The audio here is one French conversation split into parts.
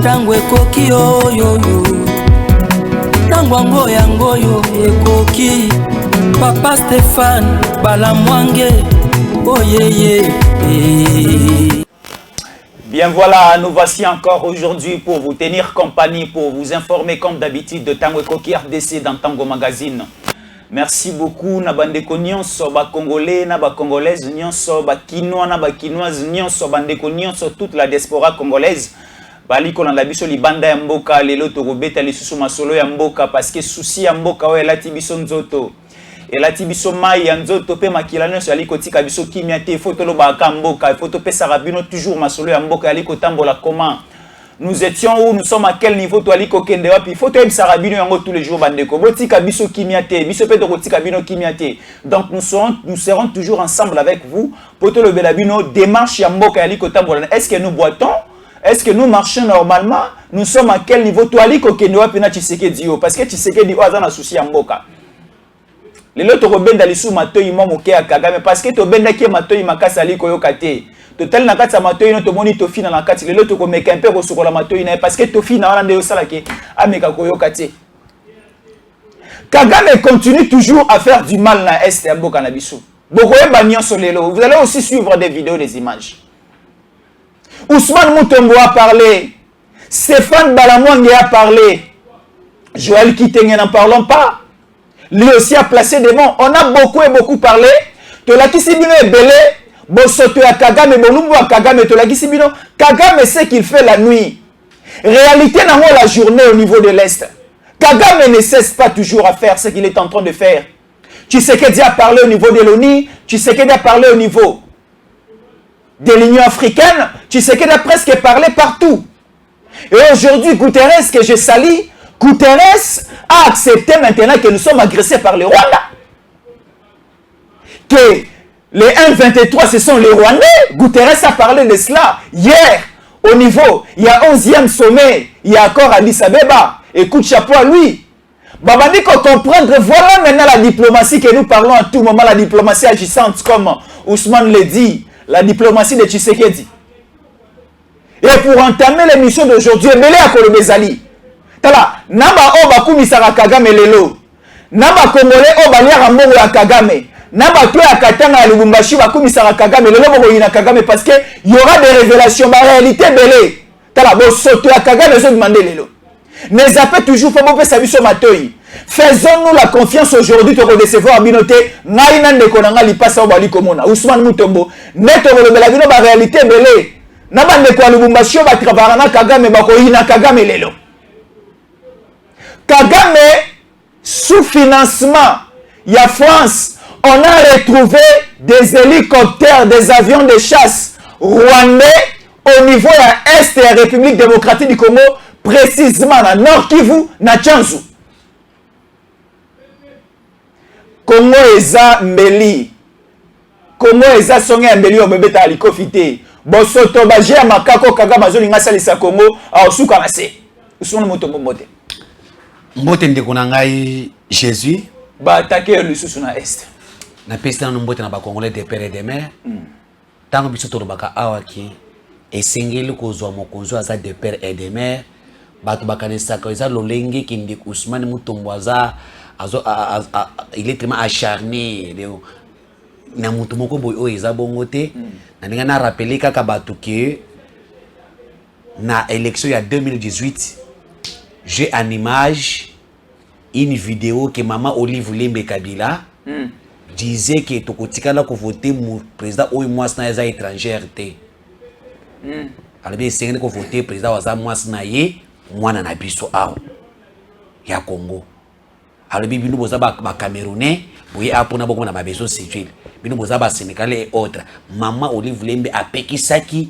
tango ekoki oyoyo tango yango yo ekoki Papa Stéphane Balamwange oyeye. Bien voilà, nous voici encore aujourd'hui pour vous tenir compagnie, pour vous informer comme d'habitude de Tango Ekoki RDC dans Tango Magazine. Merci beaucoup na bandeko nyonso ba congolais na ba congolaises nyonso ba kinois na ba kinoises nyonso bandeko nyonso toute la diaspora congolaise. Bali ko na biso libanda ya mboka lelo to kobeta lisusu masolo ya mboka parce que souci ya mboka oyo elati biso nzoto. Elati biso mai ya nzoto pe makila nyonso ali kotika biso kimia te faut toloba ka mboka faut to pesa rabino toujours masolo ya mboka ali kotambola comment. Nous étions où, nous sommes à quel niveau toi liko kende wapi faut to ebisa rabino yango tous les jours bandeko botika biso kimia te biso pe to kotika bino kimia te. Donc nous serons toujours ensemble avec vous pour to lobela bino démarche ya mboka ali kotambola. Est-ce que nous boitons? Est-ce que nous marchons normalement? Nous sommes à quel niveau toi liko kende wapi na Tshisekedi yo parce que Tshisekedi o azana souci ya mboka. Lelo to kobenda lisu matoi mo moke ya Kagame parce que to benda ki matoi makasa liko yo kate. Total na kati ya matoi no to moni to fina na kati lelo to ko meka un peu ko sokola matoi na parce que to fina wana nde yo sala ke ameka ko yo kate. Kagame continue toujours à faire du mal na est ya mboka na biso. Boko yeba nyonso lelo. Vous allez aussi suivre des vidéos, des images. Ousmane Mutombo a parlé. Stéphane Balamwange a parlé. Joël Kitenge n'en parlons pas. Lui aussi a placé des mots. On a beaucoup parlé. Tolaki Sibino est belé. Bosoto ya Kagame, Bolumbu ya Kagame, Tolaki Sibino. Kagame sait qu'il fait la nuit. Réalité n'a pas la journée au niveau de l'Est. Kagame ne cesse pas toujours à faire ce qu'il est en train de faire. Tshisekedi a parlé au niveau de l'ONU. Tshisekedi a parlé au niveau de l'Union africaine. Tshisekedi a presque parlé partout. Et aujourd'hui, Guterres, que je salue, Guterres a accepté maintenant que nous sommes agressés par le Rwanda. Que les 1,23 ce sont les Rwandais. Guterres a parlé de cela hier au niveau, il y a 11e sommet, il y a encore Addis Abeba. Écoute, chapeau à lui. Babadi qu'on comprendre, voilà maintenant la diplomatie que nous parlons à tout moment, la diplomatie agissante comme Ousmane le dit, la diplomatie de Tshisekedi. Et pour entamer l'émission d'aujourd'hui, Mbele à Kolobezali. Tala, naba oba kumisara Kagame lelo. Naba Congolais oba liara mbongo ya Kagame. Naba to ya Katanga ya Lubumbashi ba kumisara Kagame lelo bongo yina Kagame parce que il y aura des révélations, la réalité belé. Tala bo soto ya Kagame zo demander lelo. Ne zappez toujours pour vous faire sur matoi. Faisons-nous la confiance aujourd'hui pour recevoir à Binoté. Naïna ne konanga li passa obali komona. Ousmane Mutombo. Neto le bela bino ba réalité belé. Naba ne ko Lubumbashi ba travailler Kagame ba ko yina Kagame lelo. Kagame, sous financement, il y a France, on a retrouvé des hélicoptères, des avions de chasse rwandais au niveau de l'Est de la République démocratique du Congo, précisément dans Nord Kivu, na Tchanzu. Congo eza mbeli. Congo eza songe mbeli obebeta alikofite. Bosoto baje ya makako Kagame azolinga salisa Congo a osuka nase. Usuna moto bombote. Mbote ndeko na ngai Jésus ba attaquer lisusu na est na pesa na mbote na ba congolais de père et de mère tango biso to baka awaki esengeli kozwa mokonzo aza de père et de mère bato bakanisa ka eza lolenge kindi Ousmane Mutombo aza il est tellement acharné na mutu moko boy o eza bongote na ninga na rappeler kaka bato ke na élection ya 2018 j'ai en image une vidéo que maman Olive Lembe Kabila disait que tokotikala ko voter mon président ou moi na za étrangère té. Alors bien c'est ko voter président wa za moi na ye mwana na biso awo ya Congo. Alors bien bino boza ba Camerounais boye apona boko na ba beso situé. Bino boza ba Sénégalais et autres. Maman Olive Lembe a pekisaki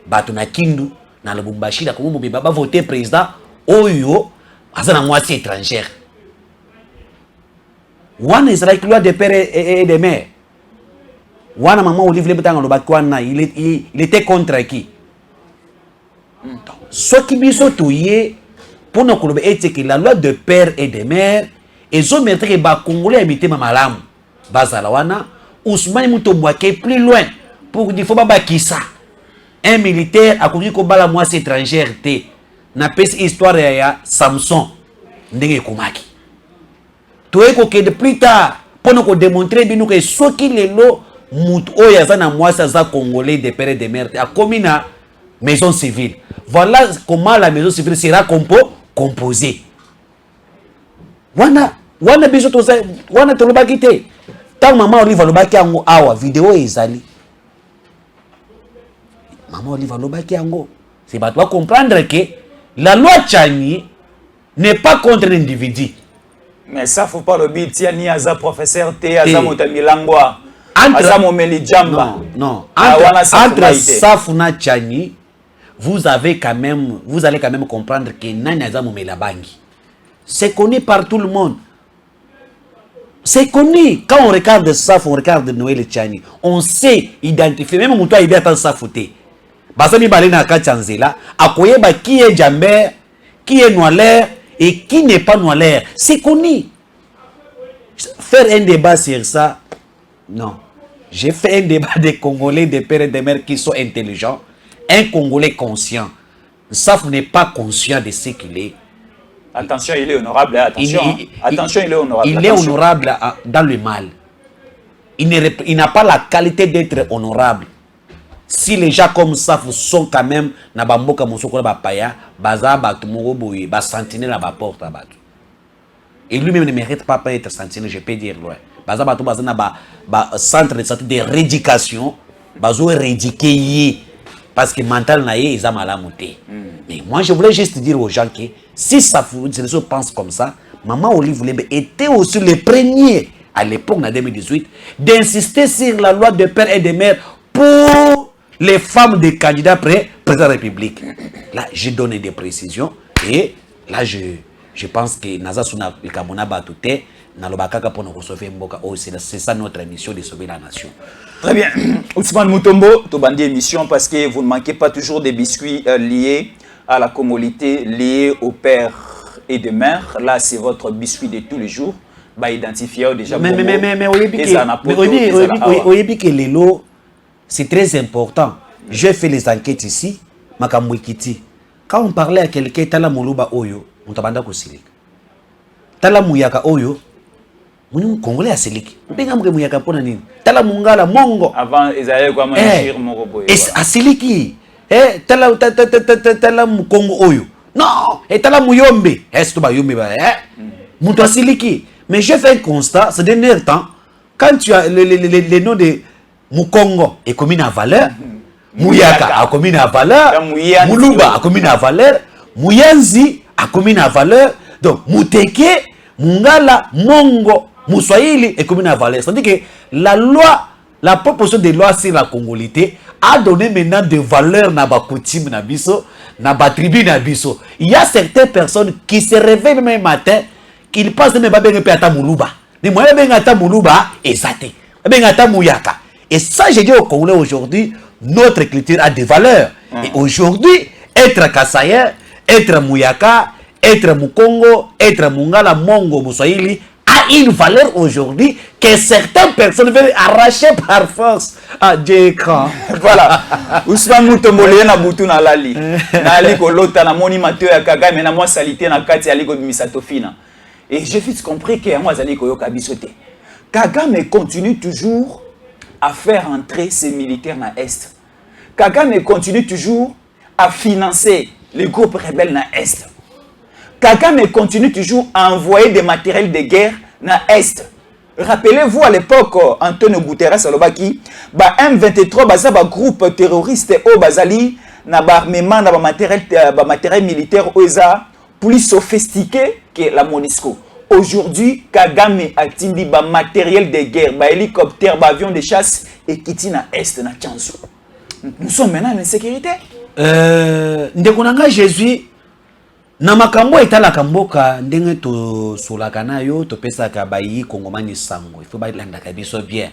bato na Kindu na Lubumbashi la ko mo ba voter président Oyo, à la moitié étrangère. Wana Israël loi de père et de mère. Wana maman Olive Lebetanga Lobakwana, il était contre qui? Ce qui biso touye pour nous kolobe ete que la loi de père et de mère et zo mettre que ba congolais habiter mamalam. Bazala wana Ousmane Mutombo qui plus loin pour dire faut ba kisa. Un militaire a connu ko bala moitié étrangère té. na pesi histoire ya Samson ndenge komaki toye ko kende plus tard pour nous démontrer bino que soki lelo mutu oyo aza na mwasi aza congolais de père et de mère a commis na maison civile. Voilà comment la maison civile sera composée. Wana biso toza wana tolobaki te tant maman Olive alobaki yango awa vidéo ezali maman Olive alobaki yango c'est bato va comprendre que la loi Tchani n'est pas contre l'individu. Mais ça faut pas le but ni aza professeur te aza motamilangwa aza momeli jamba. Non, entre Safuna Tchani vous allez quand même comprendre que nani aza momela bangi. C'est connu par tout le monde. C'est connu. Quand on regarde Saf, on regarde Noël Tchani, on sait identifier. Même mon toit, il est en Safouté. Basami Balena Kachanzela, Akoyeba qui est Djamber, qui est Noalaire et qui n'est pas Noalaire. C'est connu. Faire un débat sur ça, non. J'ai fait un débat des Congolais, des pères et des mères qui sont intelligents. Un Congolais conscient. Saf n'est pas conscient de ce qu'il est. Attention, il est honorable. Attention, attention, il est honorable. Il est honorable dans le mal. Il n'a pas la qualité d'être honorable. Si les gens comme ça sont quand même na bamboka mosoko ba paya, baza batu moroboye, ba sentinelle la ba porte batu. Et lui-même ne mérite pas d'être sentinelle, je peux dire loin. Baza batu baza na ba centre de santé de rééducation, bazo rééduquer parce que mental na yé ils a malamuté. Mais moi je voulais juste dire aux gens que si ça se pense comme ça, maman Olive Lembe était aussi le premier à l'époque en 2018 d'insister sur la loi de père et de mère pour les femmes des candidats présidents de la République. Là, j'ai donné des précisions et là, je pense que Naza Suna Kamona Batouté, Nalobakaka pour nous sauver Mboka. C'est ça notre mission de sauver la nation. Très bien. Ousmane Mutombo, tu bandit émission parce que vous ne manquez pas toujours des biscuits liés à la communauté, liés au père et de mère. Là, c'est votre biscuit de tous les jours. Bah, identifié déjà. Mais les lots, c'est très important. J'ai fait les enquêtes ici, Makamwikiti. Quand on parlait à quelqu'un, Tala Moluba Oyo, on t'a bandé Kosilik. Tala Mouyaka Oyo, on Congolais à Silik. Benga Mouyaka Ponanine. Tala Mungala Mongo. Avant, ils allaient comme un Moroboy. Et à Siliki. Tala Congo Oyo. Non, et Tala Mouyombe. Est-ce que tu vas Yombe? Mouto Siliki. Mais j'ai fait un constat, ce dernier temps, quand tu as les noms de Mukongo est commis à valeur, Mouyaka a commis à valeur, Muluba a commis à valeur, Mouyanzi a commis à valeur, donc Muteke, Mungala, Mongo, Moussoaïli est commis à valeur. C'est-à-dire que la loi, la proposition de loi sur la congolité a donné maintenant des valeurs na ba coutume na biso, na ba tribu na biso. Il y a certaines personnes qui se réveillent même matin, qui pensent même pas bien que ata Muluba. Mais moi bien ata Muluba exacté. Bien ata Mouyaka. Et ça, j'ai dit au Congolais aujourd'hui, notre culture a des valeurs. Et aujourd'hui, être Kassaïen, être Mouyaka, être Mukongo, être Mungala, Mongo, Moussoaïli, a une valeur aujourd'hui que certaines personnes veulent arracher par force à Djeka. Voilà. Ousmane Mutombo na butu na lali. Na ali ko lota na moni mateo ya Kagame na moi salité na kati ali ko misatofina. Et j'ai vite compris que moi ali ko yoka bisote. Kagame continue toujours à faire entrer ses militaires dans l'Est. Kagame continue toujours à financer les groupes rebelles dans l'Est. Kagame continue toujours à envoyer des matériels de guerre dans l'Est. Rappelez-vous à l'époque, Antonio Guterres Alobaki, M23, un groupe terroriste au Bazali, na armement, na matériel militaire plus sophistiqué que la MONUSCO. Aujourd'hui, Kagame a tindi ba matériel de guerre, ba hélicoptère, ba avion de chasse et qui na est na Tchanzu. Nous sommes maintenant en insécurité. Ndekunanga Jésus na makambo etala kamboka ndenge to solaka na yo to pesa ka bayi kongomani sango. Il faut ba landa ka biso bien.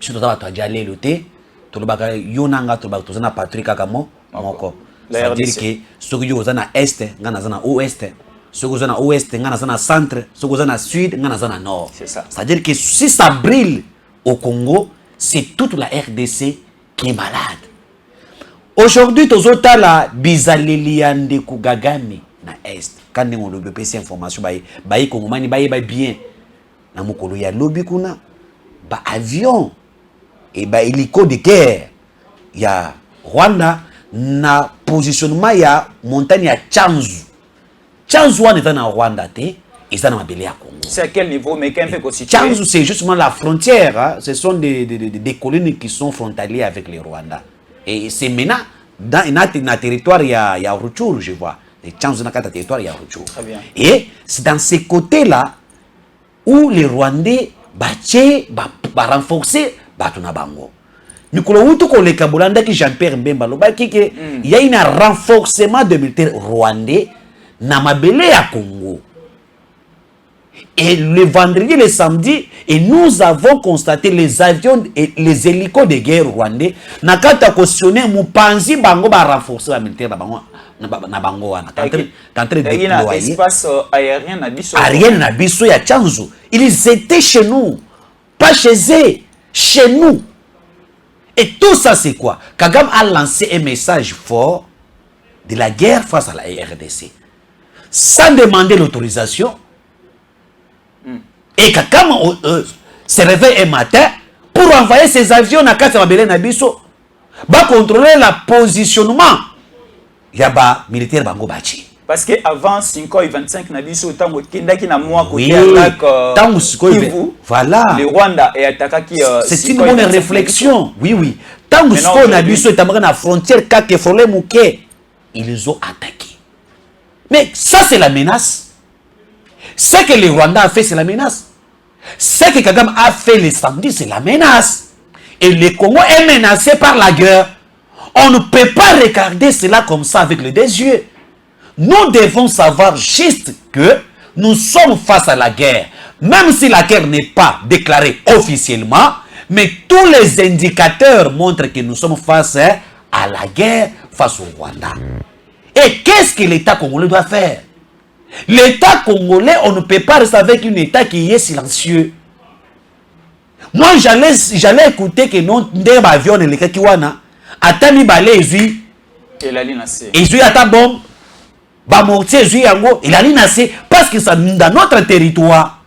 Surtout ta to jale loté to lobaka yonanga to ba to na Patrick Kagamo moko. C'est-à-dire que ceux qui sont na est, ngana zana ouest. Ceux qui sont à l'ouest, ils sont à centre. Ceux qui sont à sud, ils sont à nord. C'est ça. C'est-à-dire que si ça brille au Congo, c'est toute la RDC qui est malade. aujourd'hui tozotala bizaleli ya ndeko Kagame na est quand on le bp information bayi kongomani bayi bien na mokolo ya lobi kuna ba avion et ba hélico de guerre ya Rwanda na positionnement ya montagne ya Tchanzu wana est en Rwanda te et ça na mabele ya Congo. C'est à quel niveau mais qu'un fait qu'on situe? Tchanzu c'est justement la frontière, hein? Ce sont des colonies qui sont frontalières avec le Rwanda et c'est maintenant dans un territoire il y a Rutshuru, je vois. Les Tchanzu na kata territoire il y a Rutshuru. Très bien. Et c'est dans ces côtés-là où les Rwandais ba renforcer batuna bango. Nikolo wutu ko le Kabolanda ki Jean-Pierre Mbemba lobaki ke il y a un renforcement de militaires rwandais na mabele ya Congo. Et le vendredi, le samedi, et nous avons constaté les avions et les hélicos de guerre rwandais na kata cautionné Mupanzi bango ba renforcer la militaire na bango wana. T'entrain de déployer espace aérien na biso. Aérien na biso ya Tchanzu. Ils étaient chez nous, pas chez eux, chez nous. Et tout ça c'est quoi? Kagame a lancé un message fort de la guerre face à la RDC sans demander l'autorisation. Et Kagame se réveille un matin pour envoyer ses avions à Kata Mabele Nabiso, va contrôler le positionnement. Il y a des militaires bango bachi. Parce que avant 5h25 Nabiso tango kendaki na moi côté voilà. Le Rwanda est attaqué qui c'est une bonne réflexion. Oui. Tango Siko Nabiso est à la frontière kake frole muke, ils ont attaqué. Mais ça c'est la menace. Ce que le Rwanda a fait, c'est la menace. Ce que Kagame a fait le samedi, c'est la menace. Et le Congo est menacé par la guerre. On ne peut pas regarder cela comme ça avec les deux yeux. Nous devons savoir juste que nous sommes face à la guerre. Même si la guerre n'est pas déclarée officiellement, mais tous les indicateurs montrent que nous sommes face à la guerre face au Rwanda. Et qu'est-ce que l'État congolais doit faire? L'État congolais, on ne peut pas rester avec un État qui est silencieux. Moi, j'allais écouter que non, des avions, les Kakiwana, Atami Balé, ils ont bombe, Bamortier, Yango, il a l'inacé, parce que ça dans notre territoire.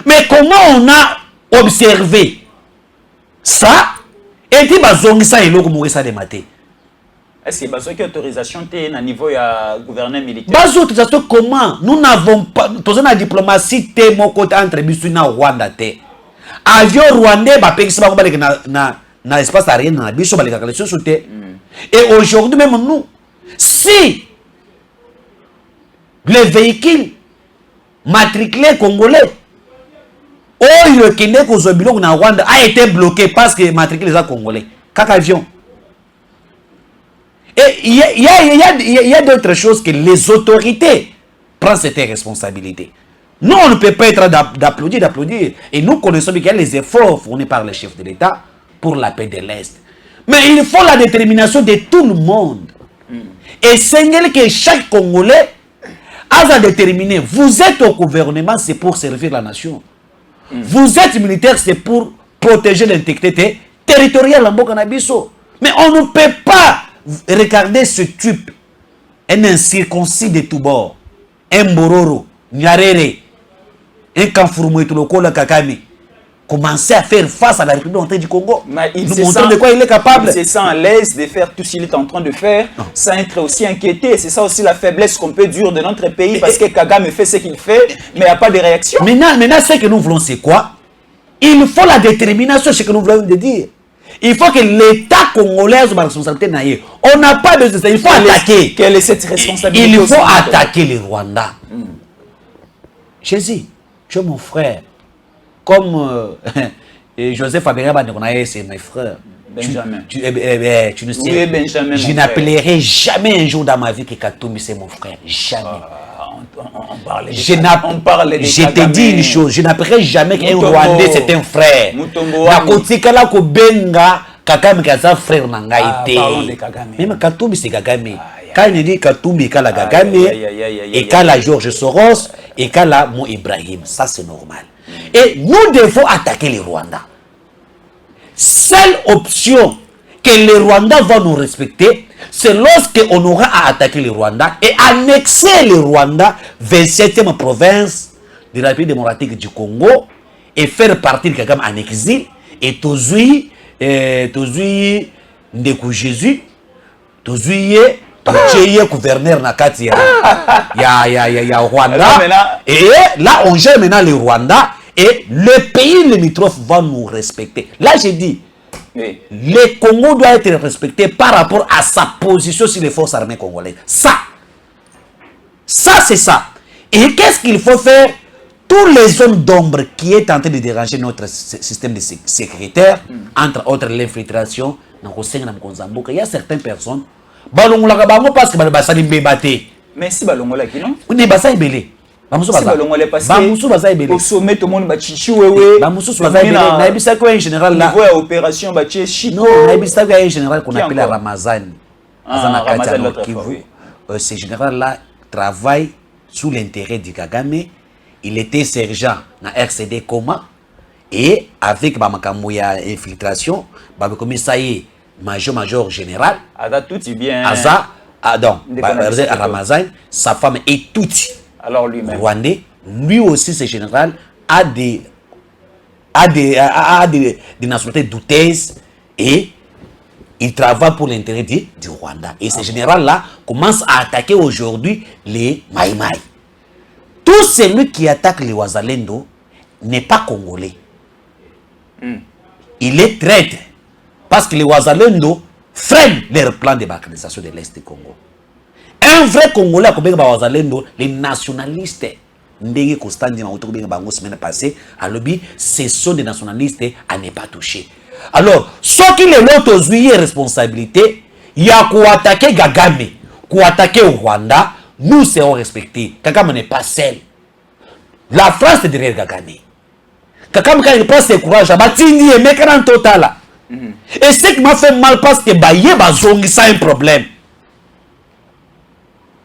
Mais comment on a observé ça? Et puis, bazongi ça et l'eau comme ça de maté. Est-ce que besoin d'autorisation à niveau du gouvernement militaire? Autorisation comment? Nous n'avons pas. Tous la diplomatie té mon côté entre Bissuna Rwanda té. Avion rwandais ba pekisi ba na espace aérien na biso ba lekaka leso té. Et aujourd'hui même nous, si les véhicules matriculés congolais le Kenya Kozobilo na Rwanda a été bloqué parce que matriculé les congolais. Kaka avion. Et il y a d'autres choses que les autorités prennent cette responsabilité. Nous, on ne peut pas être d'applaudir. Et nous connaissons bien les efforts fournis par les chefs de l'État pour la paix de l'Est. Mais il faut la détermination de tout le monde. Et c'est que chaque Congolais a déterminé. Vous êtes au gouvernement, c'est pour servir la nation. Vous êtes militaire, c'est pour protéger l'intégrité territoriale en Bokanabiso. Mais on ne peut pas regardez ce type, un incirconcis de tout bord, un Bororo, Nyarere, un Kanfourou et tout le Kola Kakame, commencer à faire face à la République du Congo. Mais il nous se montrons de quoi il est capable. Il se sent à l'aise de faire tout ce qu'il est en train de faire, sans être aussi inquiété. C'est ça aussi la faiblesse qu'on peut dire de notre pays, parce que Kagame fait ce qu'il fait, mais il n'y a pas de réaction. Maintenant, ce que nous voulons, c'est quoi? Il faut la détermination, c'est ce que nous voulons dire. Il faut que l'État congolais ait sa responsabilité. On n'a pas besoin de ça. Il faut attaquer. Quelle est cette responsabilité? Il faut attaquer les Rwandais. Jésus, tu es mon frère. Comme Joseph Abera, c'est mes frères. Benjamin. Tu ne sais. Oui, Benjamin. Je n'appellerai jamais un jour dans ma vie que Katumbi c'est mon frère. Jamais. On parle de je te dis une chose, je n'appellerai jamais qu'un Rwandais c'est un frère. Nakotikala ko benga Kagame kaza frère nanga été. Même Katumbi c'est Kagame. Quand il dit Katumbi kala Kagame et kala Georges Soros et kala Mo Ibrahim, ça c'est normal. Et nous devons attaquer les Rwandais. Seule option que le Rwanda va nous respecter, c'est lorsqu'on aura à attaquer le Rwanda et annexer le Rwanda, 27e province de la République démocratique du Congo, et faire partir Kagame en exil, et Tozui, Ndekou Jésus, Tozui, gouverneur Nakati ya Rwanda. Et là, on gère maintenant le Rwanda, et le pays limitrophe va nous respecter. Là, j'ai dit, oui, le Congo doit être respecté par rapport à sa position sur les forces armées congolaises. Ça, c'est ça. Et qu'est-ce qu'il faut faire? Tous les zones d'ombre qui est en train de déranger notre système de sécuritaire, entre autres l'infiltration, il y a certaines personnes, parce que mais si balongola qui non? On est basé belé. Au sommet, tout le monde va chichi wewe. Un général là. Niveau opération va chichi. Non, un général qu'on appelle Ramazan. Ce général là travaille sous l'intérêt du Kagame. Il était sergent dans RCD Coma et avec Bamakamouya infiltration, Babakomisaï major général. Ada tout bien. Aza, Ramazan, sa femme est tout. Alors lui-même. Rwandais, lui aussi ce général a des nationalités douteuses et il travaille pour l'intérêt du Rwanda. Et ce général-là commence à attaquer aujourd'hui les Maïmaï. Tout celui qui attaque les Wazalendo n'est pas congolais. Il est traître. Parce que les Wazalendo freinent leur plan de balkanisation de l'Est du Congo. Un vrai Congolais, les nationalistes, ce sont des nationalistes à ne pas toucher. Alors, ce qui est l'autre responsabilité, il y a quoi attaquer Kagame, quoi attaquer au Rwanda, nous serons respectés. Kagame n'est pas seul. La France est derrière Kagame. Kagame, quand il prend ses courage, il va en total. Et ce qui m'a fait mal parce que ça a un problème.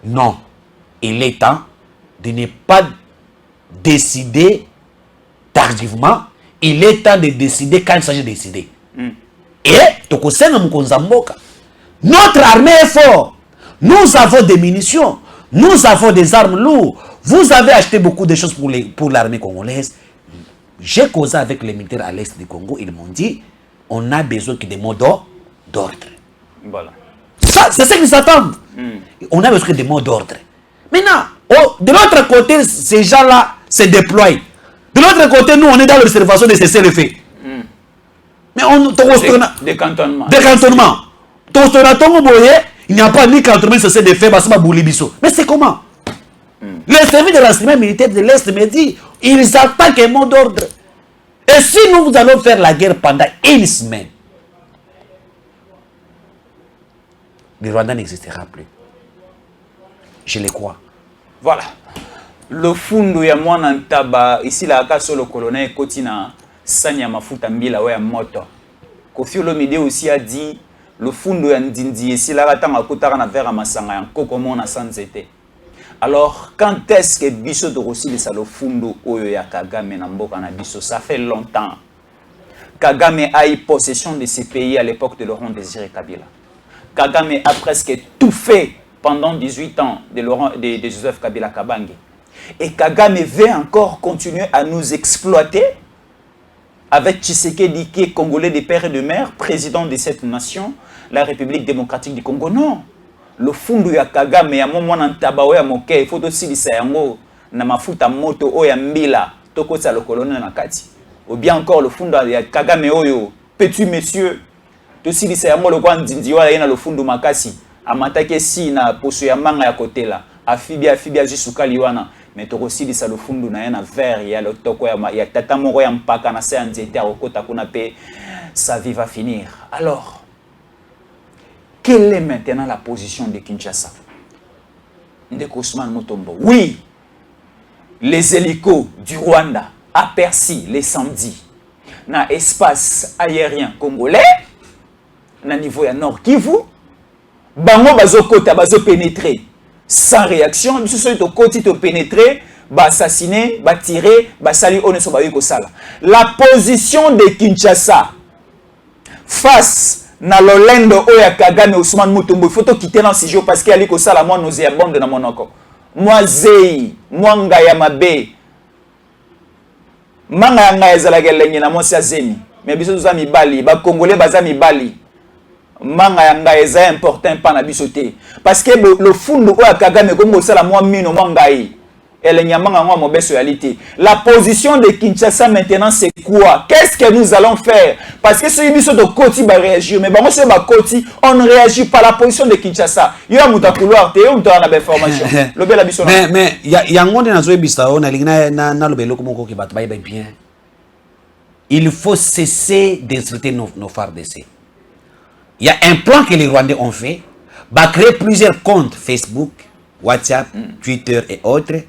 Non, il est temps de ne pas décider tardivement. Il est temps de décider quand il s'agit de décider. Et notre armée est forte. Nous avons des munitions. Nous avons des armes lourdes. Vous avez acheté beaucoup de choses pour l'armée congolaise. J'ai causé avec les militaires à l'est du Congo. Ils m'ont dit, on a besoin de mots d'ordre. Voilà. C'est ce qu'ils s'attendent. On a besoin de mots d'ordre. Maintenant, de l'autre côté, ces gens-là se déploient. De l'autre côté, nous, on est dans l'observation de cesser le fait. Mais on... Décantonnement. Décantonnement. Il n'y a pas ni cantonnement cesser de fait, mais c'est comment? Les services de renseignement militaire de l'Est me dit, ils attaquent un mot d'ordre. Et si nous allons faire la guerre pendant une semaine, le Rwanda n'existera plus. Je le crois. Voilà. Le fundu ya mwana ntaba ici la kaso le colonel Kotina Sanya mafuta mbila wa moto. Kofi Olomide aussi a dit le fundu ya ndindi ici la ratanga kotara na vera masanga ya koko mona sanzete. Alors quand est-ce que biso de Rossi le fundu oyo ya Kagame na mboka na biso? Ça fait longtemps. Kagame a eu possession de ces pays à l'époque de Laurent Désiré Kabila. Kagame a presque tout fait pendant 18 ans de Joseph Kabila Kabange. Et Kagame veut encore continuer à nous exploiter avec Tshisekedi qui est congolais de père et de mère, président de cette nation, la République démocratique du Congo. Non. Le fundu ya Kagame ya mwana ntaba ya moke, il faut aussi lisa yango na mafuta moto oya mbila toko sa le colonel na kati. Ou bien encore le fundu ya Kagame oyo, petit monsieur, aussi lisa yango le kwa ndindi wala yena le fundu makasi. Amatake si na poso ya manga ya kotela. Afibia jisuka liwana. Mais tu aussi dit le fundu na yana vert ya le toko ya tata moko ya mpaka na sa nzete akota kuna pe sa vie va finir. Alors quelle est maintenant la position de Kinshasa? Ndeko Ousmane Mutombo. Oui, les hélicos du Rwanda aperçus les samedis dans l'espace aérien congolais, na niveau ya Nord Kivu, bango bazokota bazo pénétrer sans réaction, biso so to koti to pénétrer, ba assassiner, ba tirer, ba sali oneso ba yiko sala. La position de Kinshasa face na lolendo oya Kagame Ousmane Mutombo faut quitter dans ce jour parce qu'il y a les ça la moi nauséabonde na monoko moi zei moi ngaya mabe manga nga ezala gelenye na mosi azemi mais biso za mibali ba congolais baza mibali manga nga eza important pa na biso te parce que le fundo oya Kagame kongo sala moi mino moi ngai la position de Kinshasa maintenant c'est quoi? Qu'est-ce que nous allons faire? Parce que si nous de Koti va réagir, mais bon, on ne réagit pas à la position de Kinshasa. Il y a un couloir, il y a une information. Mais il y a un monde bien. Il faut cesser d'insulter nos phares d'essai. Il y a un plan que les Rwandais ont fait, va créer plusieurs comptes Facebook, WhatsApp, Twitter et autres.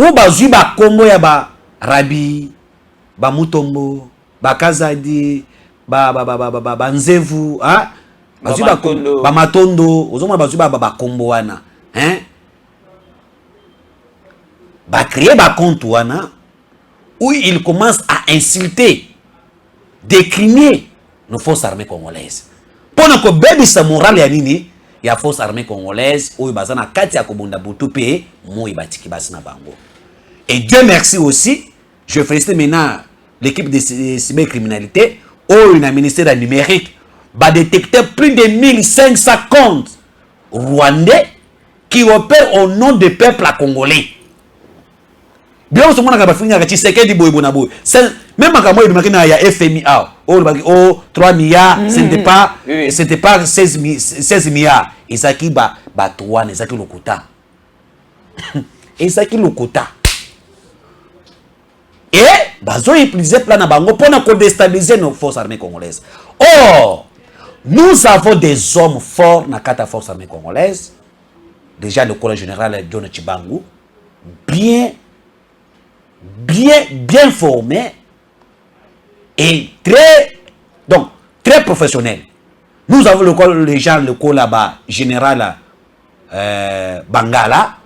Ou bazui ba Congo ya ba Rabi, ba Mutombo, ba Kazadi, ba Nzevu, hein? Bazui ba Matondo, ozoma bazui ba Kombo wana, hein? Ba créer ba compte wana où il commence à insulter, décriminer nos forces armées congolaises. Pendant que baby sa morale ya nini, ya forces armées congolaises où bazana kati ya kobunda butu pe mo ibatiki basina bango. Et Dieu merci aussi, je félicite maintenant l'équipe de cybercriminalité, où une ministère numérique va détecter plus de 1500 comptes rwandais qui opèrent au nom du peuple congolais. Bien, on se demande à ce dit Boybonabo. Même quand moi, il y a FMI, 3 milliards, c'était pas 16 milliards. Et ça qui bat 3, et ça qui le quota. Et ça qui le quota. Et bazo utiliser plan na bango pour déstabiliser nos forces armées congolaises. Or, nous avons des hommes forts dans la force armée congolaise. Déjà le colonel général John Chibangu, bien formés et très professionnels. Nous avons le là-bas général Bangala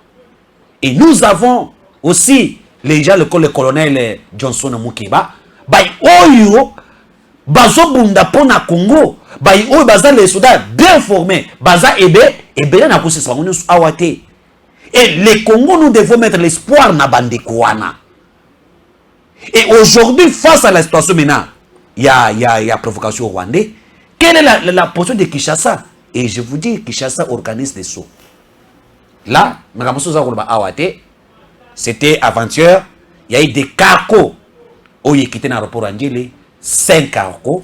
et nous avons aussi les gens, le colonel Johnson Mukeba, oyo bazo bunda pona Congo, oyo baza les soldats bien formés, baza ebe na kusi sango nyusu awate. Et les Congo, nous devons mettre l'espoir na bande kouana. Et aujourd'hui, face à la situation maintenant, il y a provocation rwandais. Quelle est la position de Kinshasa? Et je vous dis, Kinshasa organise des sauts. Là, c'était avant-hier, il y a eu des cargos où il quitté l'aéroport Angélé, 5 cargos. Vous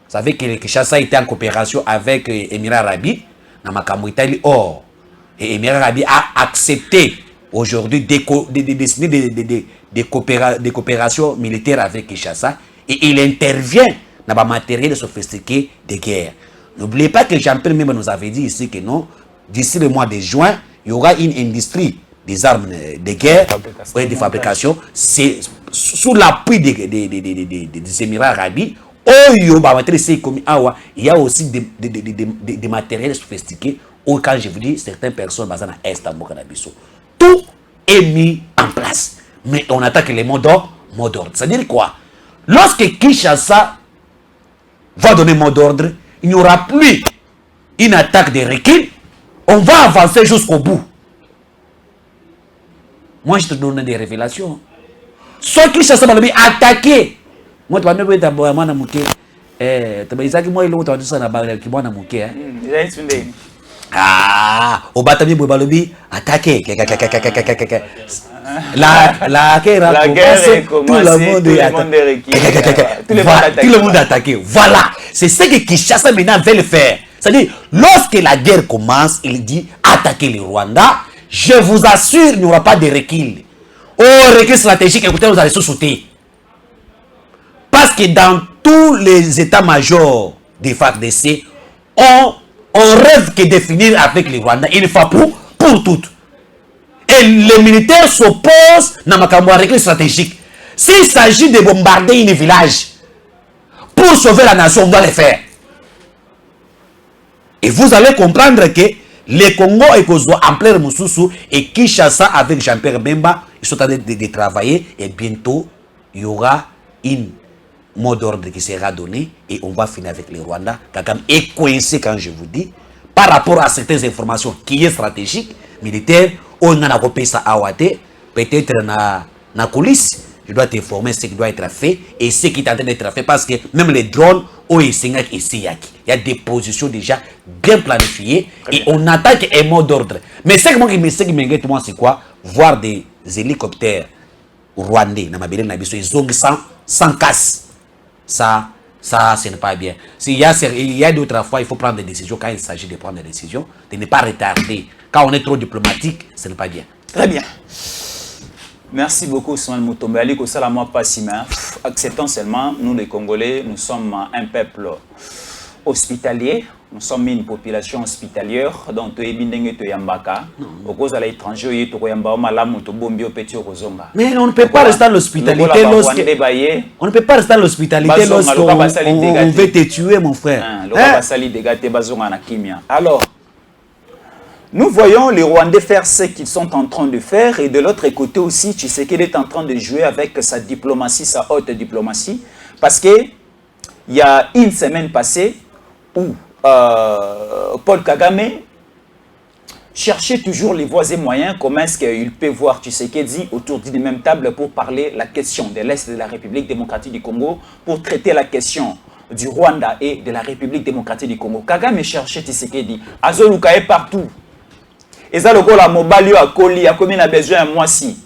savez que Kinshasa était en coopération avec Émirat Arabi, dans Makamou Italie. Or, et Émirat Arabi a accepté aujourd'hui des coopérations militaires avec Kinshasa et il intervient dans le matériel sophistiqué de guerre. N'oubliez pas que Jean-Pierre même nous avait dit ici que non, d'ici le mois de juin, il y aura une industrie des armes de guerre et de fabrication. C'est sous l'appui des Émirats arabes. Il y a aussi des matériels sophistiqués. Ou quand je vous dis, certaines personnes basées dans l'Est, tout est mis en place. Mais on attaque les mots d'ordre. C'est-à-dire quoi? Lorsque Kinshasa va donner mot d'ordre, il n'y aura plus une attaque de recul. On va avancer jusqu'au bout. Moi, je te donne des révélations. Soit Kinshasa va attaquer. Moi, tu vas me dire ah, au Batami Bobalobi, attaqué. La guerre a commencé, tout le monde est attaqué. Voilà, c'est ce que Kinshasa maintenant veut le faire. C'est-à-dire, lorsque la guerre commence, il dit attaquer le Rwanda. Je vous assure, il n'y aura pas de recul. Oh, recul stratégique, écoutez, vous allez sous-sauter. Parce que dans tous les états-majors des FARDC, on rêve que de finir avec les Rwandais une fois pour toutes. Et les militaires s'opposent dans ma recul stratégique. S'il s'agit de bombarder un village pour sauver la nation, on doit le faire. Et vous allez comprendre que les Congo et Kozo en plein Moussoussou et Kinshasa avec Jean-Pierre Bemba, ils sont en train de travailler et bientôt il y aura une mot d'ordre qui sera donné et on va finir avec le Rwanda. Kagame est coincé, quand je vous dis, par rapport à certaines informations qui est stratégique, militaire, on a coupé ça à Ouate, peut-être na coulisses. Je dois t'informer ce qui doit être fait et ce qui est en train d'être fait parce que même les drones, il y a des positions déjà bien planifiées et on attaque un mot d'ordre. Mais ce qui m'inquiète, moi, c'est quoi? Voir des hélicoptères rwandais, ils ont sans casse. Ça, ce n'est pas bien. Il y a d'autres fois, il faut prendre des décisions quand il s'agit de prendre des décisions, de ne pas retarder. Quand on est trop diplomatique, ce n'est pas bien. Très bien. Merci beaucoup, Samuel Mutombe. Acceptons seulement, nous les Congolais, nous sommes un peuple hospitalier, nous sommes une population hospitalière, donc tu es bindenge to yambaka, au cause à l'étranger, tu es yamba malamu to bombi au petit rozonga. Mais on ne peut pas rester dans l'hospitalité lorsque on ne peut pas rester dans l'hospitalité lorsqu'on veut te tuer, mon frère. Alors, nous voyons les Rwandais faire ce qu'ils sont en train de faire et de l'autre côté aussi, tu sais qu'il est en train de jouer avec sa diplomatie, sa haute diplomatie, parce que il y a une semaine passée où Paul Kagame cherchait toujours les voies et moyens, comment est-ce qu'il peut voir Tshisekedi autour d'une même table pour parler la question de l'Est de la République démocratique du Congo, pour traiter la question du Rwanda et de la République démocratique du Congo. Kagame cherchait Tshisekedi, Azoluka est partout. Et ça, le la mobile a colis, a commis besoin moi si.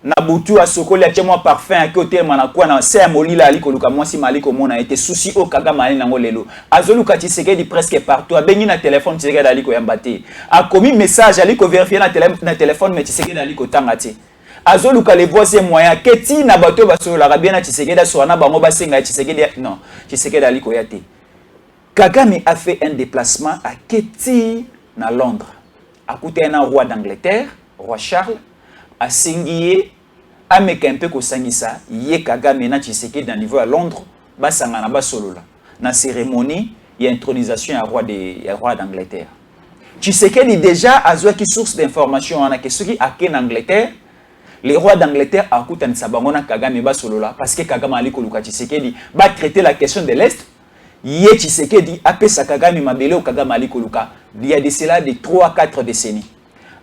Na butu a sokoli a moi parfum à côté manakwa na c'est molila ali koluka moi si mali comme on a été souci au Kagame ali nango lelo. Azoluka Tshisekedi presque partout. A bengi na téléphone Tshisekedi ali ko yambate. A commis message ali ko vérifier na téléphone mais Tshisekedi ali ko tangati. Azoluka les voies et moyens keti na bato ba solo la bien na Tshisekedi so na bango ba senga Tshisekedi non Tshisekedi ali ko yate. Kagame a fait un déplacement à Keti na Londres. A coûté un roi d'Angleterre, roi Charles, a singué, a meké un peu ko sangisa, yé Kagame na Tshisekedi dans niveau à Londres, ba sangana ba solo la. Na cérémonie, il y a intronisation à roi d'Angleterre. Tshisekedi déjà a joué qui source d'information en a que ceux qui a en Angleterre, les rois d'Angleterre a coûté un sabangona Kagame ba solo la parce que Kagame ali koluka Tshisekedi ba traiter la question de l'Est. Yé Tshisekedi a sa Kagame mabele au Kagame ali koluka. Il y a de cela de 3 à 4 décennies.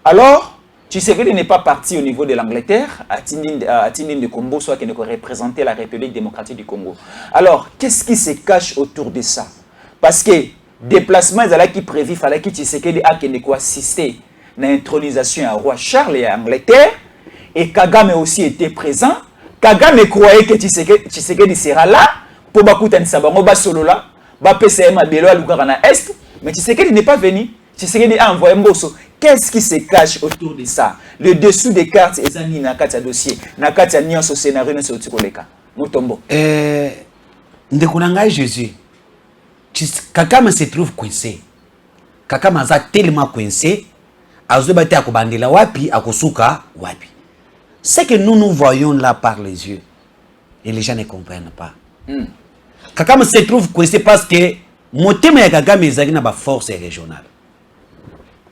Alors, Tshisekedi n'est pas parti au niveau de l'Angleterre, à Tindine de Combo, soit qui ne représentait la République démocratique du Congo. Alors, qu'est-ce qui se cache autour de ça? Parce que déplacement, qui prévu, il fallait que Tshisekedi a assister à l'intronisation à roi Charles et à Angleterre, et Kagame aussi était présent. Kagame croyait que Tshisekedi sera là, pour Bakuta Nsabango, Basolo là, PCM à Bélo à Lugarana Est, mais Tshisekedi n'est pas venu. Tshisekedi a envoyé Mbosso. Qu'est-ce qui se cache autour de ça? Le dessous des cartes, et Zani Nakata dossier, Nakata Nyon au scénario, ne se Tikoleka. Mutombo. Ndekunanga Jésus. Kagame se trouve coincé. Kagame a tellement coincé, Azobate Akobandela Wapi, Akosuka Wapi. Ce que nous voyons là par les yeux, et les gens ne comprennent pas. Kagame se trouve coincé parce que Motema ya Kagame ezali na ba force régionale.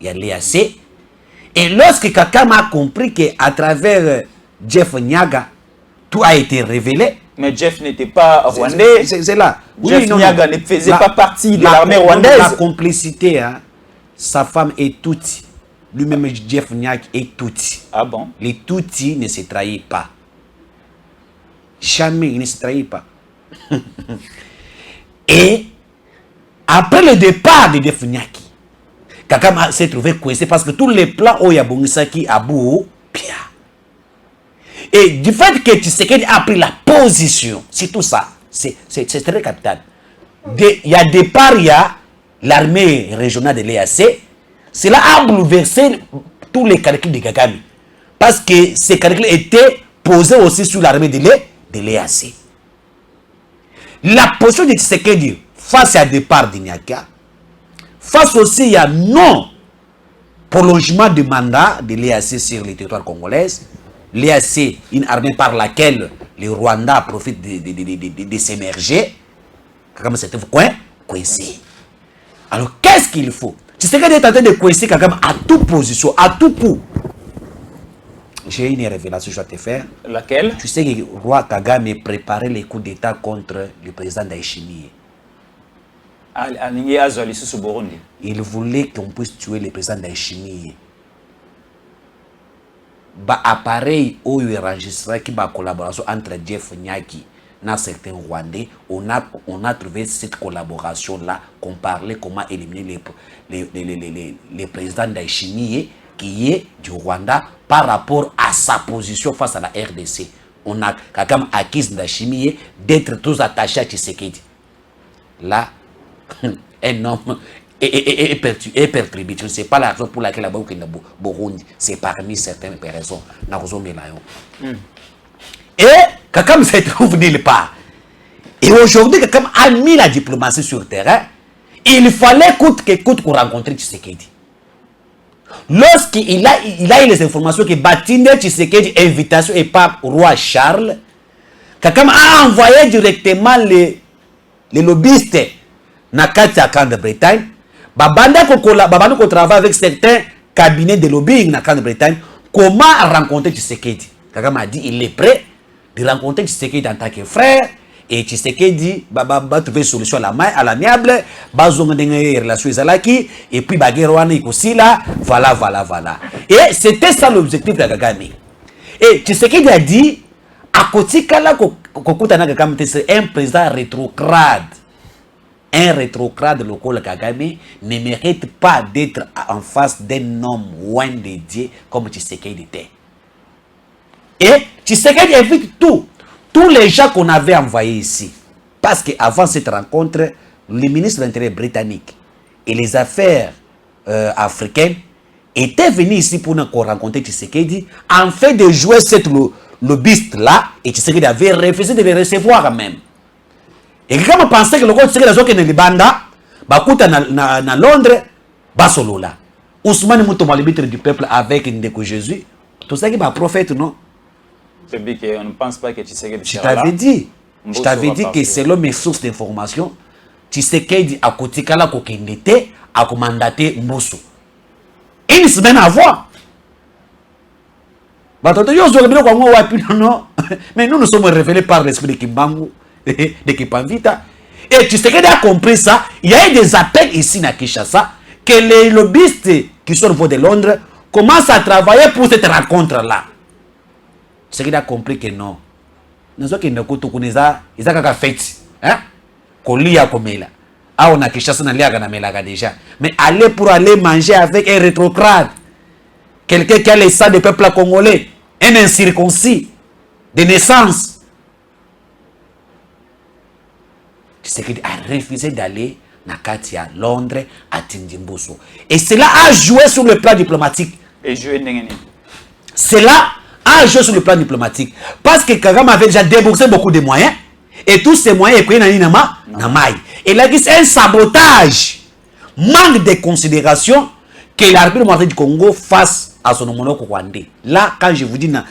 Il y a l'EAC. Et lorsque Kagame a compris qu'à travers Jeff Nyaga, tout a été révélé. Mais Jeff n'était pas rwandais. C'est là. Jeff Nyaga ne faisait pas partie de l'armée rwandaise. La complicité, hein, sa femme est Tutsi. Lui-même, Jeff Nyaga est Tutsi. Ah bon? Les Tutsis ne se trahissent pas. Jamais, ils ne se trahissent pas. Et après le départ de Jeff Nyaga, Kagame s'est trouvé coincé parce que tous les plans où il y a Bongisaki à bout, pia. Et du fait que Tshisekedi a pris la position, c'est tout ça, c'est très capital. Il y a départ, il y a l'armée régionale de l'EAC, cela a bouleversé tous les calculs de Kagame. Parce que ces calculs étaient posés aussi sur l'armée de l'EAC. La position de Tshisekedi face à départ de Nyaga, face aussi à non prolongement du mandat de l'EAC sur les territoires congolais, l'EAC, une armée par laquelle le Rwanda profite de s'émerger, Kagame s'est coincé. Alors qu'est-ce qu'il faut? Tshisekedi est en train de coincer Kagame à toute position, à tout coup. j'ai une révélation que je dois te faire. Laquelle? Tu sais que le roi Kagame préparait les coups d'État contre le président Ndayishimiye. Il voulait qu'on puisse tuer le président Ndayishimiye. Bah appareil où il enregistré qui va collaboration entre Jeff Nyaki et certains Rwandais, on a trouvé cette collaboration là qu'on parlait comment éliminer les présidents Ndayishimiye qui est du Rwanda par rapport à sa position face à la RDC. On a Kagame accuse Ndayishimiye d'être tous attachés à Tshisekedi. Là, un homme est perturbé. Je ne sais pas la raison pour laquelle la banque de Burundi, c'est parmi certaines raisons. Et Kagame s'est trouvé nulle part. Et aujourd'hui, Kagame a mis la diplomatie sur le terrain. Il fallait coûte que coûte pour rencontrer Tshisekedi. Lorsqu'il a eu les informations que Batinde Tshisekedi invitation et pas roi Charles, Kagame a envoyé directement les lobbyistes dans la Grande-Bretagne. Babanda ko travaille avec certains cabinets de lobbying dans la Grande-Bretagne. Comment rencontrer Tshisekedi? Kagame a dit il est prêt de rencontrer Tshisekedi en tant que frère. Et Tshisekedi va trouver une solution à l'amiable. Bazonga des relations Zalaki. Et puis Baguerwana aussi là. Voilà. Et c'était ça l'objectif de Kagame. Et Tshisekedi a dit à côté Kala Kagame c'est un président rétrograde. Un rétrograde local Kagame ne mérite pas d'être en face d'un homme loin de Dieu comme Tshisekedi était. Et Tshisekedi invite tous les gens qu'on avait envoyés ici. Parce qu'avant cette rencontre, le ministre de l'Intérieur britannique et les affaires africaines étaient venus ici pour nous rencontrer Tshisekedi en fait de jouer cette lobbyiste-là. Et Tshisekedi avait refusé de les recevoir même. Et quand on pensait que le Tshisekedi a joué dans le Banda, Bakuta na Londres, Basolola. Ousmane Moutouma, le du peuple avec Ndeko Jésus, tout ça qui est un prophète, non? On ne pense pas que Tshisekedi je t'avais dit que selon mes sources d'information, Tshisekedi a côté kala kokendete a commandaté Mbosso. Une semaine avant. Mais nous sommes révélés par l'esprit de Kimbangu, de Kipamvita. Et Tshisekedi a compris ça. Il y a eu des appels ici à Kinshasa que les lobbyistes qui sont au niveau de Londres commencent à travailler pour cette rencontre-là. Ce qu'il a compris que non. Nous avons qu'à fait. Kolia komela. Ah, on a Kinshasa na liaga na melaga déjà. Mais aller pour aller manger avec un rétrograde. Quelqu'un qui a le sang du peuple congolais. Un incirconcis. De naissance. C'est qu'il a refusé d'aller na Katia, Londres, à Tindimboso. Et cela a joué sur le plan diplomatique. Et joué cela a joué sur le plan diplomatique. Parce que Kagame avait déjà déboursé beaucoup de moyens. Et tous ces moyens, et là, c'est un sabotage. Manque de considération que l'arbitre du Congo face à son homologue rwandais. Là, quand je vous dis na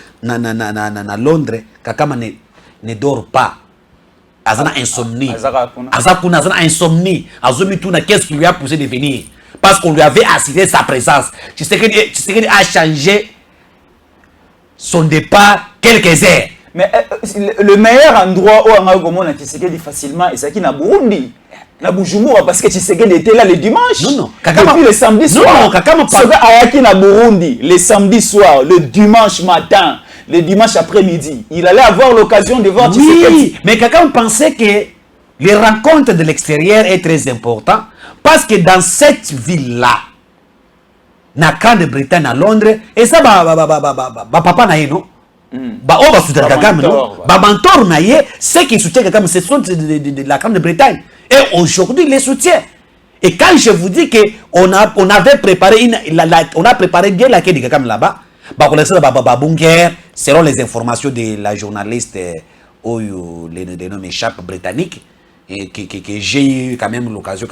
Londres, Kagame ne dort pas. Azana insomnie. Azakuna insomnie. Azomituna, qu'est-ce qui lui a poussé de venir? Parce qu'on lui avait assuré sa présence. Tshisekedi a changé son départ quelques heures. Mais le meilleur endroit où on a commencé Tshisekedi facilement, c'est qui na Burundi, na Bujumbura, parce que Tshisekedi était là le dimanche. Non. Depuis le samedi soir. Non, Kagame Ayaki na Burundi, le samedi soir, le dimanche matin, le dimanche après-midi. Il allait avoir l'occasion de voir Tshisekedi. Oui, mais Kagame pensait que les rencontres de l'extérieur est très important parce que dans cette ville-là, na Grande-Bretagne, à Londres, et ça, papa na non? Babantor naye, ceux qui soutiennent Kagame, ce sont de la Grande-Bretagne. Et aujourd'hui, ils les soutiennent. Et quand je vous dis qu'on avait préparé, on a préparé bien la quête de Kagame là-bas, selon les informations de la journaliste, les noms m'échappent, britannique, et que j'ai eu quand même l'occasion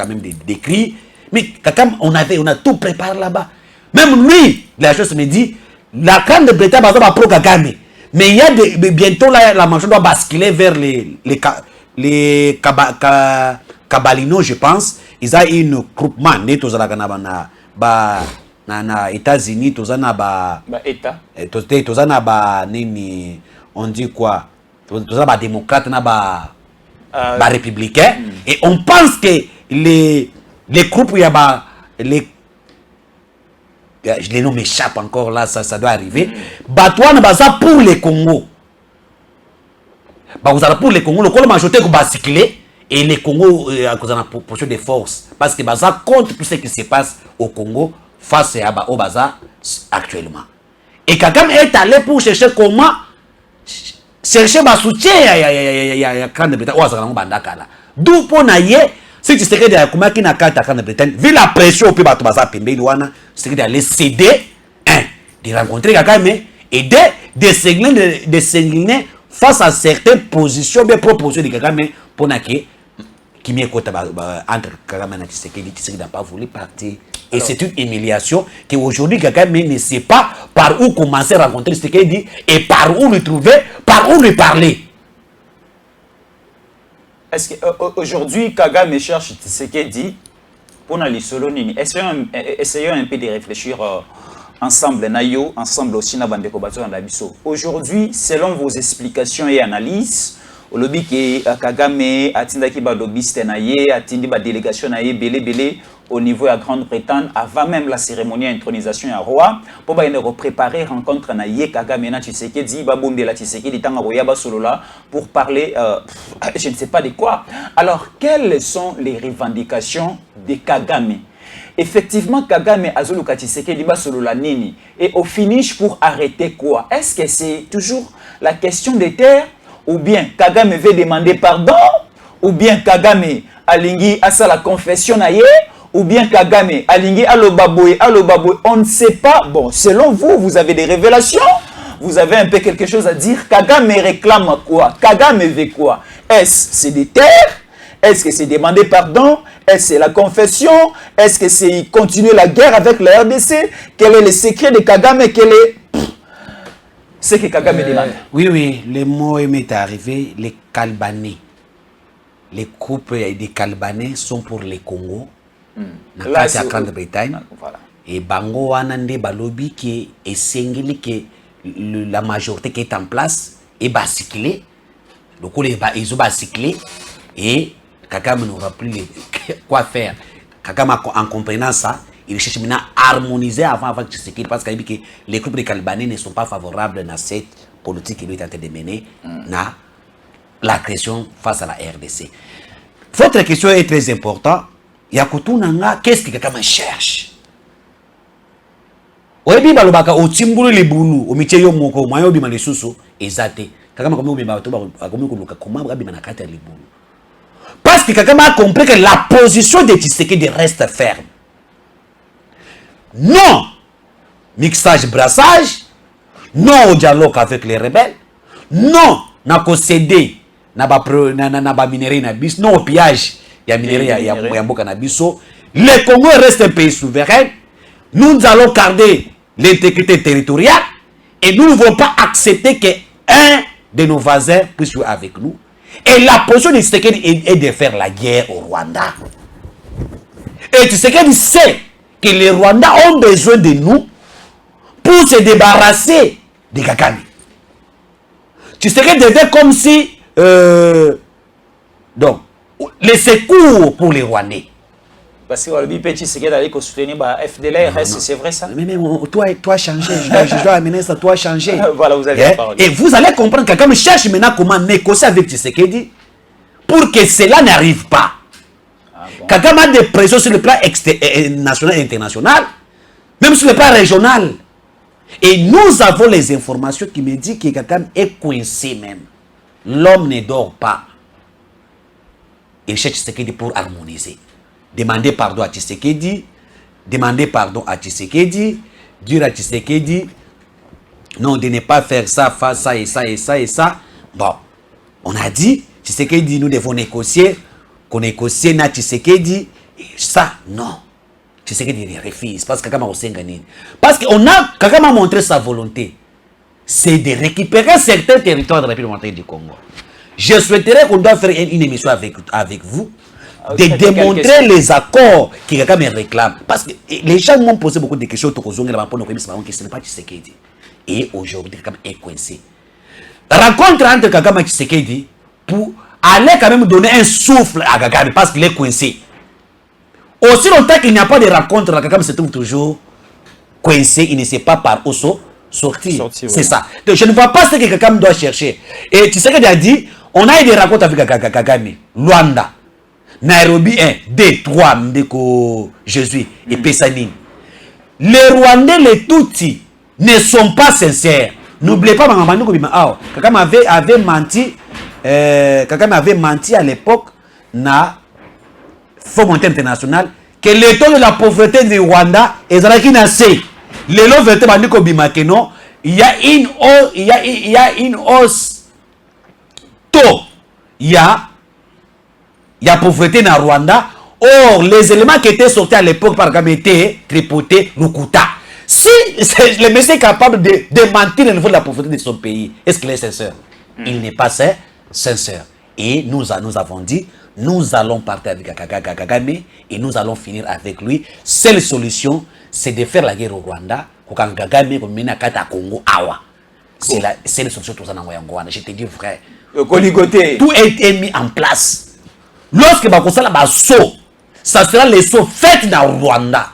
d'écrire. Mais Kagame, on a tout préparé là-bas. Même lui, la chose me dit, la Grande-Bretagne va pro Kagame. Mais il y a bientôt là, la manche doit basculer vers les Kabalinos, je pense. Ils ont un groupement, na États-Unis tozana ba État tozana ba nini on dit quoi tozana ba démocrate na ba républicain et on pense que les groupes ya ba les noms m'échappent encore là, ça doit arriver. Batouane baza pour les Congo. Bah vous allez pour les Congo, le Congo majorité que basicler et les Congo à cause de la proportion des forces parce que baza contre tout ce qui se passe au Congo face à au baza actuellement. Et Kagame est allé pour chercher comment chercher ma soutien ya Grande-Bretagne ou à bandaka là. D'où pour naïe si tu sais que de comment qui n'a qu'à ta Grande-Bretagne vu la pression au pays bato baza pembe wana c'est d'aller céder de rencontrer Kagame et de s'ingliner face à certaines positions bien propositions de Kagame pour que qui m'y écoute entre Kagame et Tshisekedi n'a pas voulu partir. Et c'est une humiliation qu'aujourd'hui Kagame ne sait pas par où commencer à rencontrer Tshisekedi et par où le trouver, par où lui parler. Est-ce qu'aujourd'hui Kagame cherche Tshisekedi pour les Solonini? Essayons un peu de réfléchir ensemble, Nayo, ensemble aussi, aujourd'hui, selon vos explications et analyses, au lobby que Kagame a tindaki ba lobbyiste naye, a tindi ba délégation naye belé au niveau de la Grande-Bretagne avant même la cérémonie d'intronisation à roi pour ba préparer rencontre naye Kagame na Tshisekedi ba bombe la Tshisekedi tanga roya ba solola pour parler je ne sais pas de quoi. Alors quelles sont les revendications de Kagame? Effectivement, Kagame Azoluka Tshisekedi ba solola nini et au finish pour arrêter quoi? Est-ce que c'est toujours la question des terres? Ou bien Kagame veut demander pardon, ou bien Kagame alingi asa la confession naye, ou bien Kagame alingi alobaboy, on ne sait pas. Bon, selon vous, vous avez des révélations, vous avez un peu quelque chose à dire. Kagame réclame quoi? Kagame veut quoi? Est-ce c'est des terres? Est-ce que c'est demander pardon? Est-ce que c'est la confession? Est-ce que c'est continuer la guerre avec la RDC? Quel est le secret de Kagame? Quel est ce que Kagame demande? Oui, le mot m'est arrivé, les Kalbanais. Les groupes des Kalbanais sont pour les Congo, la Grande-Bretagne. Voilà. Et Bango Anande Balobi qui est singulier que la majorité qui est en place est basculée. Donc ils ont basculé et Kagame n'aura plus quoi faire. Kagame en comprenant ça, il cherche maintenant à harmoniser avant Tshisekedi parce que les groupes de Kalbanais ne sont pas favorables à cette politique qu'il est en train de mener, na l'agression face à la RDC. Votre question est très importante. Yakutunanga, qu'est-ce que Kagame cherche? Oyebi balobaka otimbulu libulu omitie yo moko moyo bima lisusu ezate. Kagame comme obima to ba komi koluka comment bima na kata libulu. Parce que Kagame a compris que la position de Tshisekedi reste ferme. Non mixage brassage, non au dialogue avec les rebelles, non n'a concédé na ba minerai na bis, non au pillage ya minerai ya mboka na biso. Le Congo reste un pays souverain. Nous allons garder l'intégrité territoriale et nous ne voulons pas accepter qu'un de nos voisins puisse jouer avec nous. Et la position de Tshisekedi est de faire la guerre au Rwanda. Et Tshisekedi sait que les Rwandais ont besoin de nous pour se débarrasser de Kagame. Tshisekedi devait comme si donc les secours pour les Rwandais. Parce que le BP Tshisekedi allait soutenir FDLR, c'est vrai ça? Mais toi changer, je dois amener ça, toi changer. Voilà, vous avez la parole. Et vous allez comprendre que Kagame cherche maintenant comment négocier avec Tshisekedi pour que cela n'arrive pas. Kagame a des pressions sur le plan national et international, même sur le plan régional. Et nous avons les informations qui me disent que Kagame est coincé même. L'homme ne dort pas. Il cherche Tshisekedi pour harmoniser. Demander pardon à Tshisekedi, dire à Tshisekedi, non, de ne pas faire ça, faire ça et ça et ça et ça. Bon, on a dit, Tshisekedi, nous devons négocier, qu'on négocie na Tshisekedi, ça, non. Tshisekedi refuse, parce que Kagame a gagné. Parce Kagame a montré sa volonté, c'est de récupérer certains territoires de la République démocratique du Congo. Je souhaiterais qu'on doit faire une émission avec vous, de démontrer les accords que Kagame réclame. Parce que les gens m'ont posé beaucoup de questions autour de ce n'est pas Tshisekedi. Et aujourd'hui, Kagame est coincé. Rencontre entre Kagame et Tshisekedi pour aller quand même donner un souffle à Kagame parce qu'il est coincé. Aussi longtemps qu'il n'y a pas de rencontre, Kagame se trouve toujours coincé, il ne sait pas par où sortir. C'est ça. Donc je ne vois pas ce que Kagame doit chercher. Et Tshisekedi a dit, on a eu des rencontres avec Kagame, Luanda. Nairobi 1, 2, 3, Ndeko Jésus et Pessanine. Les Rwandais, les Tutsis, ne sont pas sincères. N'oubliez pas, Kagame avait menti. Kagame avait menti à l'époque na Fonds monétaire international que le taux de la pauvreté du Rwanda est assez. Le lot vérité bandiko bimakeno, il y a une hausse taux. Il y a pauvreté dans Rwanda. Or, les éléments qui étaient sortis à l'époque par Kagame étaient tripotés, Lukuta. Si le monsieur est capable de mentir le niveau de la pauvreté de son pays, est-ce qu'il est sincère? Il n'est pas sincère. Et nous avons dit, nous allons partir avec Kagame et nous allons finir avec lui. Seule solution, c'est de faire la guerre au Rwanda. Kagame mena kata Congo awa. C'est la solution tout ça dans Rwanda. Je te dis frère. Tout est mis en place. Lorsque Bakosala Basso, ça sera les sauts faits dans Rwanda.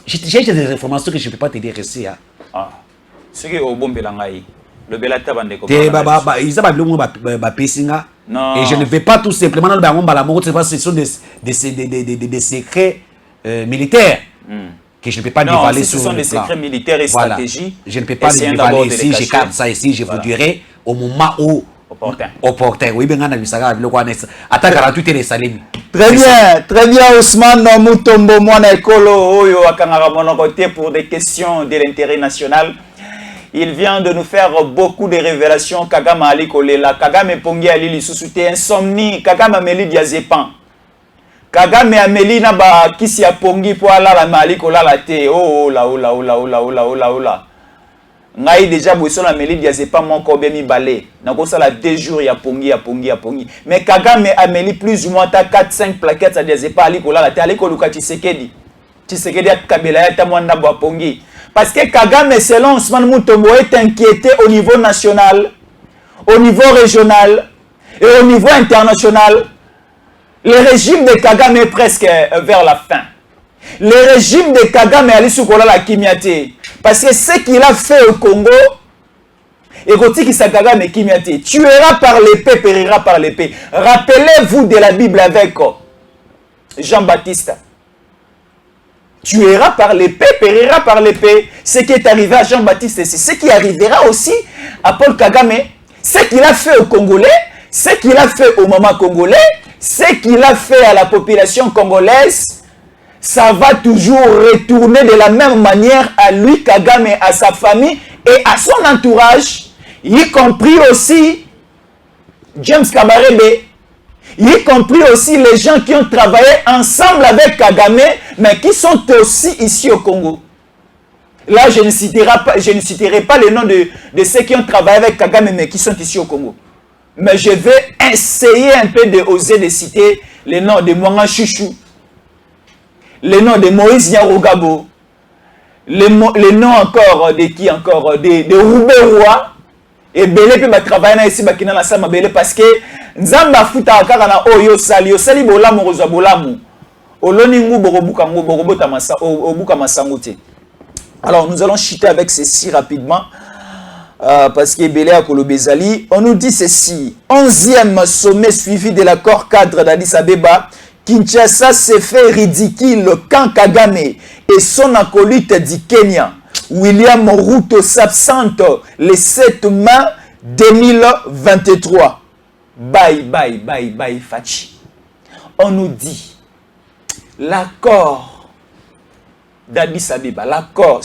J'ai des informations que je ne peux pas te dire ici. Ah, c'est que au bon Belangaï, le Belata Bandeko. Non. Et je ne vais pas tout simplement dans le Balamoro, ce sont des secrets militaires que je ne peux pas dévoiler sur ce sont des secrets militaires et stratégiques. Je ne peux pas les dévoiler ici, je garde ça ici, je vous dirai au moment où opportun. Oui, bien, attends 48 heures Salim. Très bien, Ousmane Mutombo Mwana Ekolo Oyo Akangara Monokoté pour des questions de l'intérêt national. Il vient de nous faire beaucoup de révélations. Kagame Ali Kolela, Kagame Pongi Ali Lissousouté, insomnie, Kagame Ameli Diazépan. Kagame Ameli Naba Kisi a Pongi pour la Mali Kola te. Oh là, oh là, oh là, oh là, oh là, oh là, oh là. Ngai déjà boisson la Ameli Diazépan mon kobe mi balé. Nako ça la 2 jours ya Pongi, ya Pongi, ya Pongi. Mais Kagame Ameli plus ou moins ta 4-5 plaquettes à Diazépan Ali Kola te. Ali Koluka Tshisekedi. Tshisekedi a Kabila ya Tamwanda Boa Pongi. Parce que Kagame, selon Ousmane Mutombo, est inquiété au niveau national, au niveau régional et au niveau international. Le régime de Kagame est presque vers la fin. Le régime de Kagame est allé sur la Kimiate. Parce que ce qu'il a fait au Congo, et Roti Kagame et Kimiate, tuera par l'épée, périra par l'épée. Rappelez-vous de la Bible avec Jean-Baptiste. Tuera par l'épée, périra par l'épée. Ce qui est arrivé à Jean-Baptiste, c'est ce qui arrivera aussi à Paul Kagame. Ce qu'il a fait aux Congolais, ce qu'il a fait au moment congolais, ce qu'il a fait à la population congolaise, ça va toujours retourner de la même manière à lui, Kagame, à sa famille et à son entourage, y compris aussi James Kabarebe, y compris aussi les gens qui ont travaillé ensemble avec Kagame, mais qui sont aussi ici au Congo. Là, je ne citerai pas les noms de ceux qui ont travaillé avec Kagame, mais qui sont ici au Congo. Mais je vais essayer un peu d'oser de citer les noms de Mwanga Chouchou, les noms de Moïse Nyarugabo, les noms encore de qui encore, de Rouberoua, et Belé peut travailler ici bakina na sama Belé parce que Nzamba futa kaka na oyo sali bolamu rozwa bolamu oloni ngu borobuka ngu borobota masa obuka masangote. Alors nous allons chuter avec ceci rapidement parce que Belé a Kolobezali, on nous dit ceci: 11e sommet suivi de l'accord cadre d'Addis Abeba, Kinshasa s'est fait ridicule quand Kagame et son acolyte du Kenya William Ruto s'absente le 7 mai 2023. Bye, bye, bye, bye, Fachi. On nous dit l'accord d'Addis Abeba, l'accord,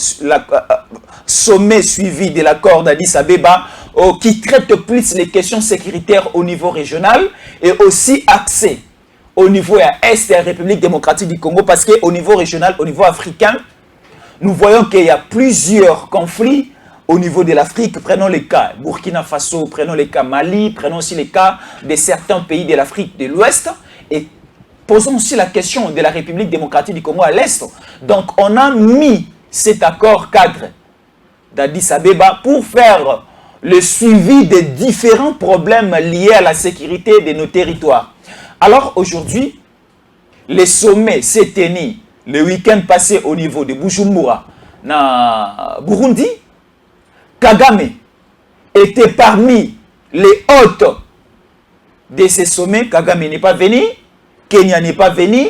sommet suivi de l'accord d'Addis Abeba qui traite plus les questions sécuritaires au niveau régional et aussi axé au niveau est de la République démocratique du Congo, parce qu'au niveau régional, au niveau africain, nous voyons qu'il y a plusieurs conflits au niveau de l'Afrique. Prenons les cas Burkina Faso, prenons les cas Mali, prenons aussi les cas de certains pays de l'Afrique de l'Ouest et posons aussi la question de la République démocratique du Congo à l'Est. Donc, on a mis cet accord cadre d'Addis Abeba pour faire le suivi des différents problèmes liés à la sécurité de nos territoires. Alors, aujourd'hui, le sommet s'est tenu le week-end passé au niveau de Bujumbura, na Burundi. Kagame était parmi les hôtes de ce sommet. Kagame n'est pas venu, Kenya n'est pas venu,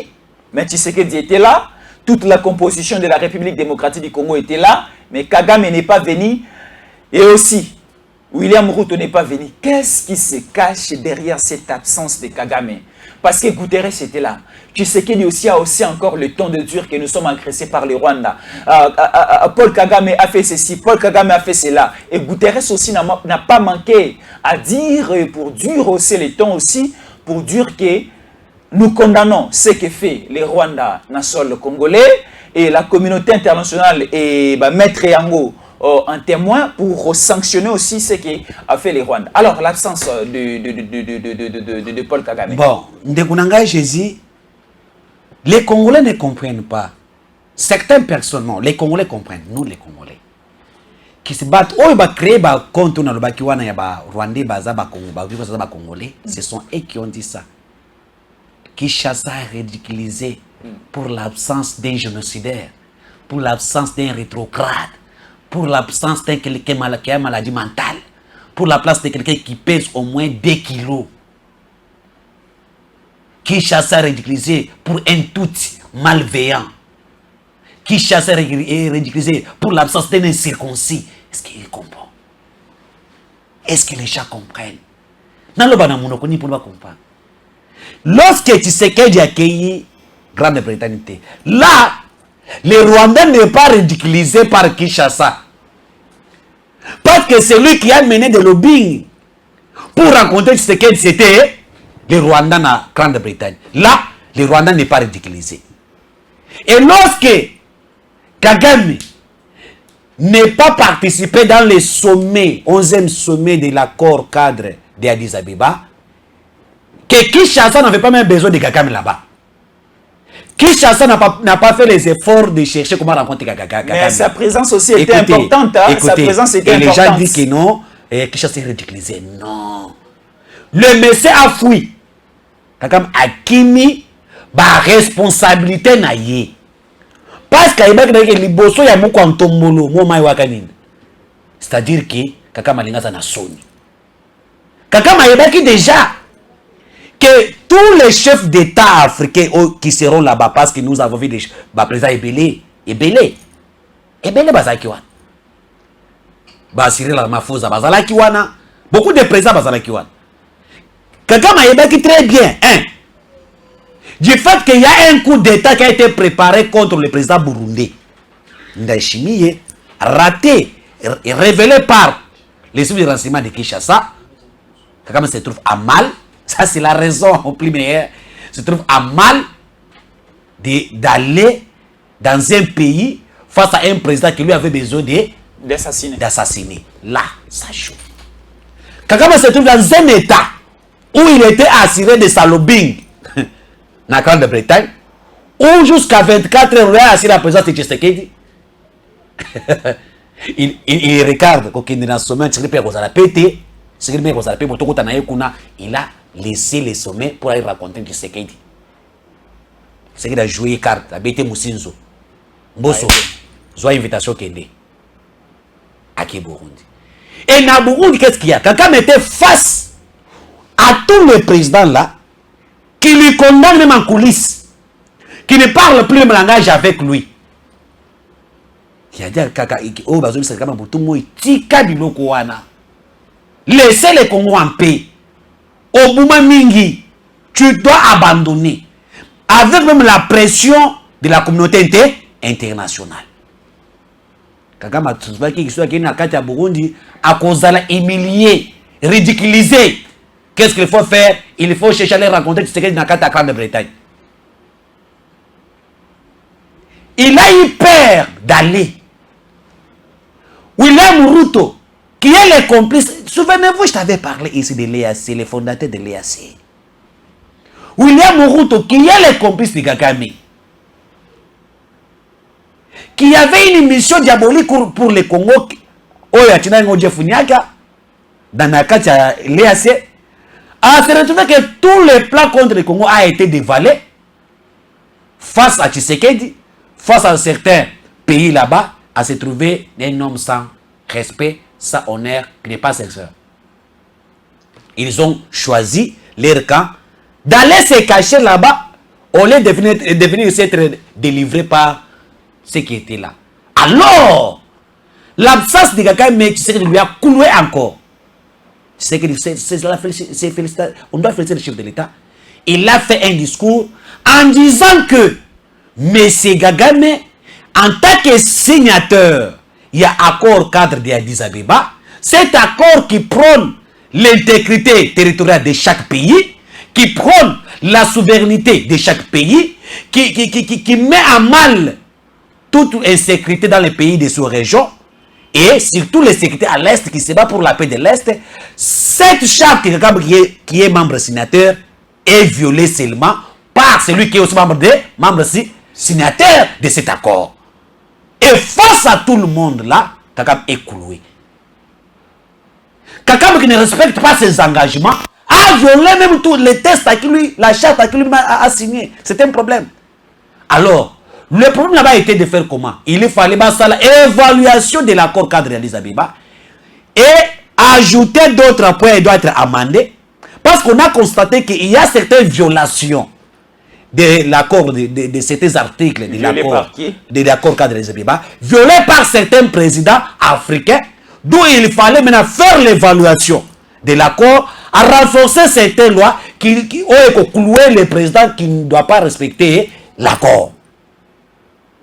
mais Tshisekedi était là. Toute la composition de la République démocratique du Congo était là, mais Kagame n'est pas venu. Et aussi, William Ruto n'est pas venu. Qu'est-ce qui se cache derrière cette absence de Kagame? Parce que Guterres était là. Tshisekedi aussi a aussi encore le temps de dire que nous sommes agressés par le Rwanda. Paul Kagame a fait ceci, Paul Kagame a fait cela. Et Guterres aussi n'a pas manqué à dire, pour dur aussi le temps aussi, pour dire que nous condamnons ce que fait le Rwanda dans le sol congolais et la communauté internationale et mettre Yango en témoin pour sanctionner aussi ce qu'a fait le Rwanda. Alors, l'absence de Paul Kagame. Bon, Ndekunanga Jésus, les Congolais ne comprennent pas. Certaines personnes, non, les Congolais comprennent, nous les Congolais. Qui se battent, oh, ils vont créer un compte dans le Bakiwana, il y a Rwandais, Congolais. Ce sont eux qui ont dit ça. Kinshasa a ridiculisé pour l'absence d'un génocidaire, pour l'absence d'un rétrograde, pour l'absence d'un quelqu'un qui a une maladie mentale, pour la place de quelqu'un qui pèse au moins 2 kilos. Kinshasa a ridiculisé pour un tout malveillant. Kinshasa a ridiculisé pour l'absence d'un incirconcis. Est-ce qu'il comprend? Est-ce que les gens comprennent? Non, le banana monoconi pour ne pas comprendre. Lorsque Tshisekedi a accueilli Grande-Bretagne, là, le Rwandais n'est pas ridiculisé par Kinshasa. Parce que c'est lui qui a mené des lobbying pour rencontrer Tshisekedi, c'était le Rwandais na Grande-Bretagne. Là, le Rwandais n'est pas ridiculisé. Et lorsque Kagame n'est pas participé dans le sommet, 11e sommet de l'accord cadre d'Addis Abeba, que Kinshasa n'avait pas même besoin de Kagame là-bas. Kinshasa n'a pas fait les efforts de chercher comment rencontrer Kagame. Mais sa présence aussi était importante. Hein? Sa présence était importante. Les gens disent que non, Kinshasa est ridiculisé. Non. Le monsieur a fui. Kagame a kimi ba responsabilité na ye. Parce qu'il y a des liboso ya moko antombolo mo mai wakanini. C'est-à-dire que Kagame alingaza na soni. Kagame a déjà que tous les chefs d'État africains qui seront là-bas, parce que nous avons vu des présidents Ebele, Bazakiwan. Cyril Ramaphosa, Bazalakiwana. Beaucoup de présidents Bazalakiwan. Kagame a très bien, hein, du fait qu'il y a un coup d'État qui a été préparé contre le président burundais. Ndayishimiye, raté, révélé par les services de renseignement de Kinshasa. Kagame se trouve à mal. Ça, c'est la raison au plus meilleur. Se trouve à mal d'aller dans un pays face à un président qui lui avait besoin d'assassiner. Là, ça chauffe. Kagame se trouve dans un état où il était assuré de sa lobbying dans la Grande-Bretagne, où jusqu'à 24 heures, il a assuré la présence de Tshisekedi. Il regarde quand il est dans ce sommet, il a laissé les sommets pour aller raconter Tshisekedi. Tshisekedi a joué carte, il a bêté Moussinzo. Mbosso, soit invitation Kende. À Burundi. Et dans Burundi, qu'est-ce qu'il y a? Kagame était face à tous les présidents là, qui lui condamnent même en coulisses, qui ne parlent plus le langage avec lui. Il a dit à Kaka, oh, Bazoum, c'est Kagame pour tout le monde, Tika Biloko Wana. Laissez les Congos en paix. Au moment mingi, tu dois abandonner. Avec même la pression de la communauté internationale. Kagame a trouvé qu'il soit qui à Burundi à cause de la humilier, ridiculiser. Qu'est-ce qu'il faut faire? Il faut chercher à les rencontrer Tshisekedi dans la Grande-Bretagne. Il a eu peur d'aller. William Ruto, qui est le complice. Souvenez-vous, je t'avais parlé ici de l'EAC, les fondateurs de l'EAC. William Moruto, qui est le complice de Kagame, qui avait une mission diabolique pour le Congo, dans la carte l'EAC, a se retrouvé que tout le plan contre le Congo a été dévalé face à Tshisekedi, face à certains pays là-bas, à se trouver un homme sans respect, sans honneur, qui n'est pas sincère. Ils ont choisi leur camp d'aller se cacher là-bas au lieu de venir s'être délivré par ceux qui étaient là. Alors, l'absence de Kagame lui a coulé encore. On doit féliciter le chef de l'État. Il a fait un discours en disant que M. Kagame, en tant que signateur, il y a accord cadre d'Addis Abeba, cet accord qui prône l'intégrité territoriale de chaque pays, qui prône la souveraineté de chaque pays, qui met à mal toute insécurité dans les pays de sous-région, et surtout les sécurités à l'Est qui se bat pour la paix de l'Est. Cette charte qui est membre signateur est violée seulement par celui qui est aussi membre signataire de cet accord. Et face à tout le monde là, Kagame est cloué. Kagame qui ne respecte pas ses engagements a violé même tous les tests à qui lui, la charte à qui lui a signé. C'est un problème. Alors, le problème là-bas était de faire comment? Il fallait l'évaluation de l'accord cadre d'Addis Abeba et ajouter d'autres points qui doivent être amendés parce qu'on a constaté qu'il y a certaines violations de l'accord, de certains articles de l'accord cadre d'Addis Abeba, violés par certains présidents africains, d'où il fallait maintenant faire l'évaluation de l'accord, à renforcer certaines lois qui ont cloué les présidents qui ne doivent pas respecter l'accord.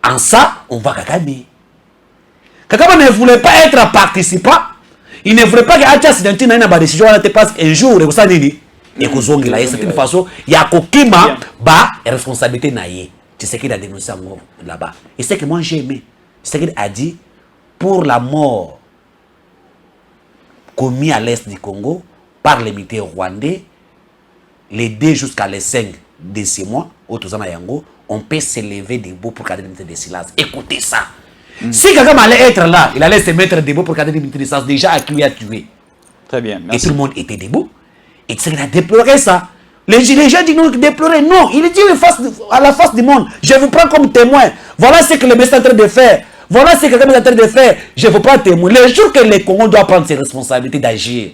En ça, on va Kagame. Kagame ne voulait pas être participant. Il ne voulait pas que Acha Sidantina ait une décision parce qu'un jour, il y a une certaine façon, il y a une responsabilité. Tu sais qu'il a dénoncé là-bas. Et c'est que moi j'ai aimé. C'est qu'il a dit pour la mort commise à l'est du Congo par les militaires rwandais, les 2 jusqu'à les 5 de ces mois, on peut s'élever debout pour garder une minute de silence. Écoutez ça. Si Kagame allait être là, il allait se mettre debout pour garder une minute de silence. Déjà, à qui lui a tué. Très bien, merci. Et tout le monde était debout. Et il a déploré ça. Les gens disent non, déplorer. Non, il dit à la face du monde, je vous prends comme témoin. Voilà ce que le ministre est en train de faire. Voilà ce que Kagame est en train de faire. Je ne veux pas témoin. Le jour que le Congo doit prendre ses responsabilités d'agir,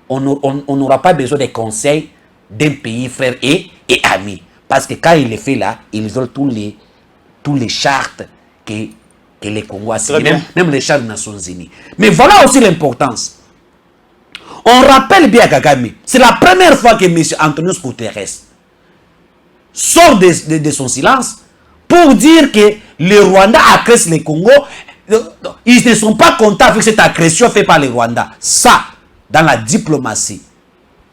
on n'aura pas besoin des conseils d'un pays frère et ami. Parce que quand il les fait là, ils ont tous les chartes que les Congo a signées, même les chartes des Nations Unies. Mais voilà aussi l'importance. On rappelle bien à Kagame, c'est la première fois que M. Antonio Guterres sort de son silence pour dire que le Rwanda agresse le Congo. Ils ne sont pas contents avec cette agression faite par le Rwanda. Ça, dans la diplomatie,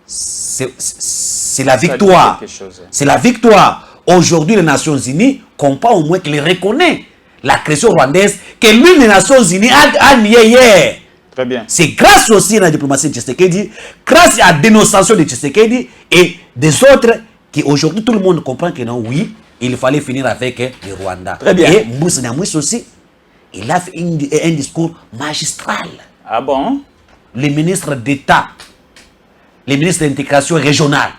c'est la victoire. C'est la victoire. Aujourd'hui, les Nations Unies comprennent au moins qu'il reconnaît l'agression rwandaise que lui, les Nations Unies, a nié hier. Très bien. C'est grâce aussi à la diplomatie de Tshisekedi, grâce à la dénonciation de Tshisekedi et des autres, qu'aujourd'hui tout le monde comprend que non, oui, il fallait finir avec le Rwanda. Très bien. Et Moussa Nyamwisi aussi, il a fait un discours magistral. Ah bon? Le ministre d'État, le ministre de l'intégration régionale,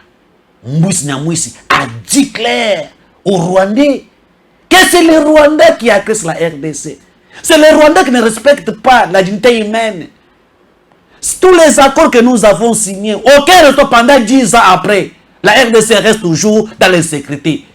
Moussa Nyamwisi, a dit clair aux Rwandais que c'est le Rwanda qui agresse la RDC. C'est le Rwanda qui ne respecte pas la dignité humaine. Tous les accords que nous avons signés, aucun retour pendant 10 ans après, la RDC reste toujours dans l'insécurité.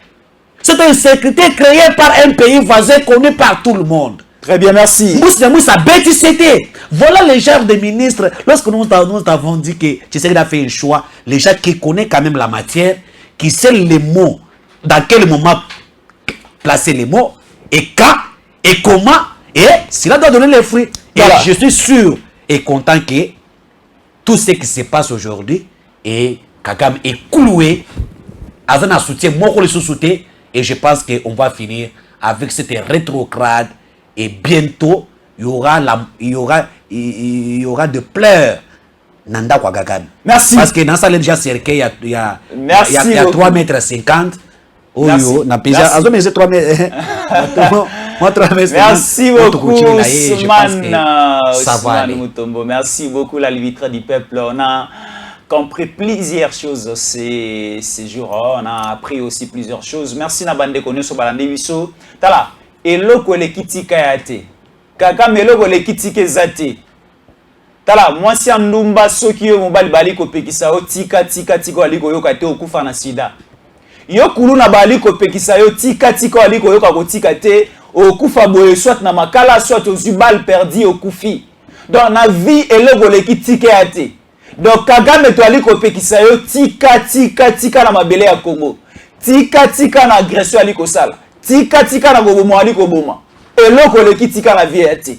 C'est une sécurité créée par un pays voisin connu par tout le monde. Très bien, merci. Moussa bêtisité. Voilà les genres de ministres. Lorsque nous avons dit que Tshisekedi a fait un choix, les gens qui connaissent quand même la matière, qui savent les mots, dans quel moment placer les mots, et quand, et comment, et cela doit donner les fruits. Et voilà. Je suis sûr et content que tout ce qui se passe aujourd'hui, et Kagame est cloué, avec un soutien, moi je le soutien, et je pense qu'on va finir avec cette rétrograde. Et bientôt, il y aura de pleurs nanda kwa Kagame. Merci. Parce que dans ça déjà cercueil il y a 3 mètres 50. Oyo na pizza azo mais 3 mètres. Moi 3 mètres. Merci beaucoup Ousmane Mutombo. Merci beaucoup la l'arbitre du peuple. On a compris plusieurs choses ces jours. On a appris aussi plusieurs choses. Merci na bande konyo so balande biso. Tala eloko le kitika yate. Kagame eloko le kitika zate. Tala mwasi ndumba soki yo mobali bali ko pekisa o tika aliko yoka te okufa na sida. Yo kulu na bali ko pekisa yo tika aliko yoka ko tika te okufa boye soit na makala soit aux balles perdu okufi. Donc na vie eloko le kitika yate. Donc Kagame to aliko pekisa yo tika na mabele ya Congo. Tika na agression aliko sala. Tika na gobomo aliko boma. Eloko le kitika na vie yate.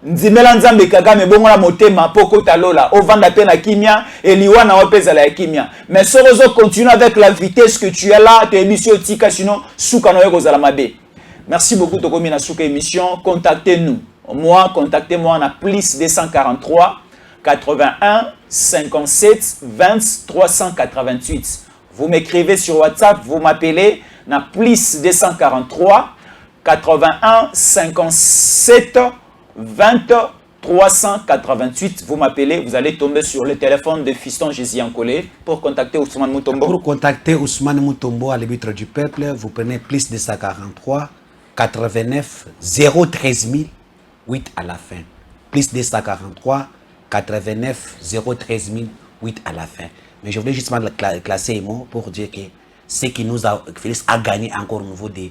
Nzimela nzambe Kagame bongo la motema poko talola ovanda pe na kimia eliwa na opeza la kimia mais sorozo continue avec la vitesse que tu es là te émission tika sinon souka no yeko zala mabe. Merci beaucoup to komi na souka émission, contactez-nous. Contactez-moi na plus 243 81 57 20 388. Vous m'écrivez sur WhatsApp, vous m'appelez na plus 243 81 57 20 388, vous m'appelez, vous allez tomber sur le téléphone de Fiston Jésus Ancolé pour contacter Ousmane Mutombo. Pour contacter Ousmane Mutombo à l'arbitre du peuple, vous prenez plus 243 89 013 8 à la fin. Plus 243 89 013 8 à la fin. Mais je voulais justement classer les mots pour dire que ce qui nous a, Félix a gagné encore au niveau de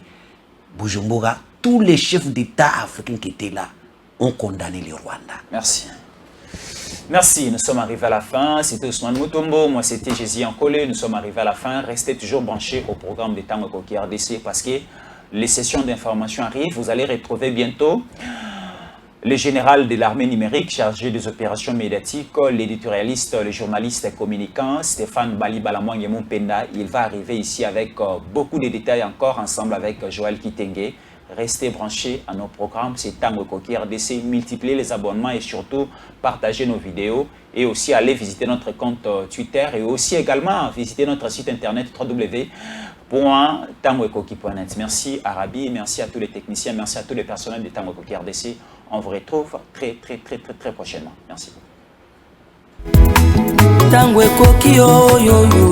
Bujumbura, tous les chefs d'État africains qui étaient là ont condamné le Rwanda. Merci. Merci, nous sommes arrivés à la fin. C'était Ousmane Mutombo, moi c'était Jésus Ancolé. Nous sommes arrivés à la fin. Restez toujours branchés au programme de Tango Ekoki RDC parce que les sessions d'information arrivent. Vous allez retrouver bientôt le général de l'armée numérique chargé des opérations médiatiques, l'éditorialiste, le journaliste et communicant Stéphane Bali Balamwang Penda. Il va arriver ici avec beaucoup de détails encore ensemble avec Joël Kitenge. Restez branchés à nos programmes, c'est Tango Ekoki RDC. Multipliez les abonnements et surtout partagez nos vidéos et aussi allez visiter notre compte Twitter et aussi également visiter notre site internet www.tangoekoki.net. Merci Arabi, merci à tous les techniciens, merci à tous les personnels de Tango Ekoki RDC. On vous retrouve très prochainement. Merci. Tango Ekoki yo yo yo.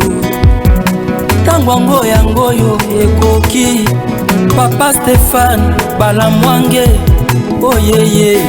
Tango yango yo Ekoki. Papa Stéphane Balamwange, oh yeah yeah.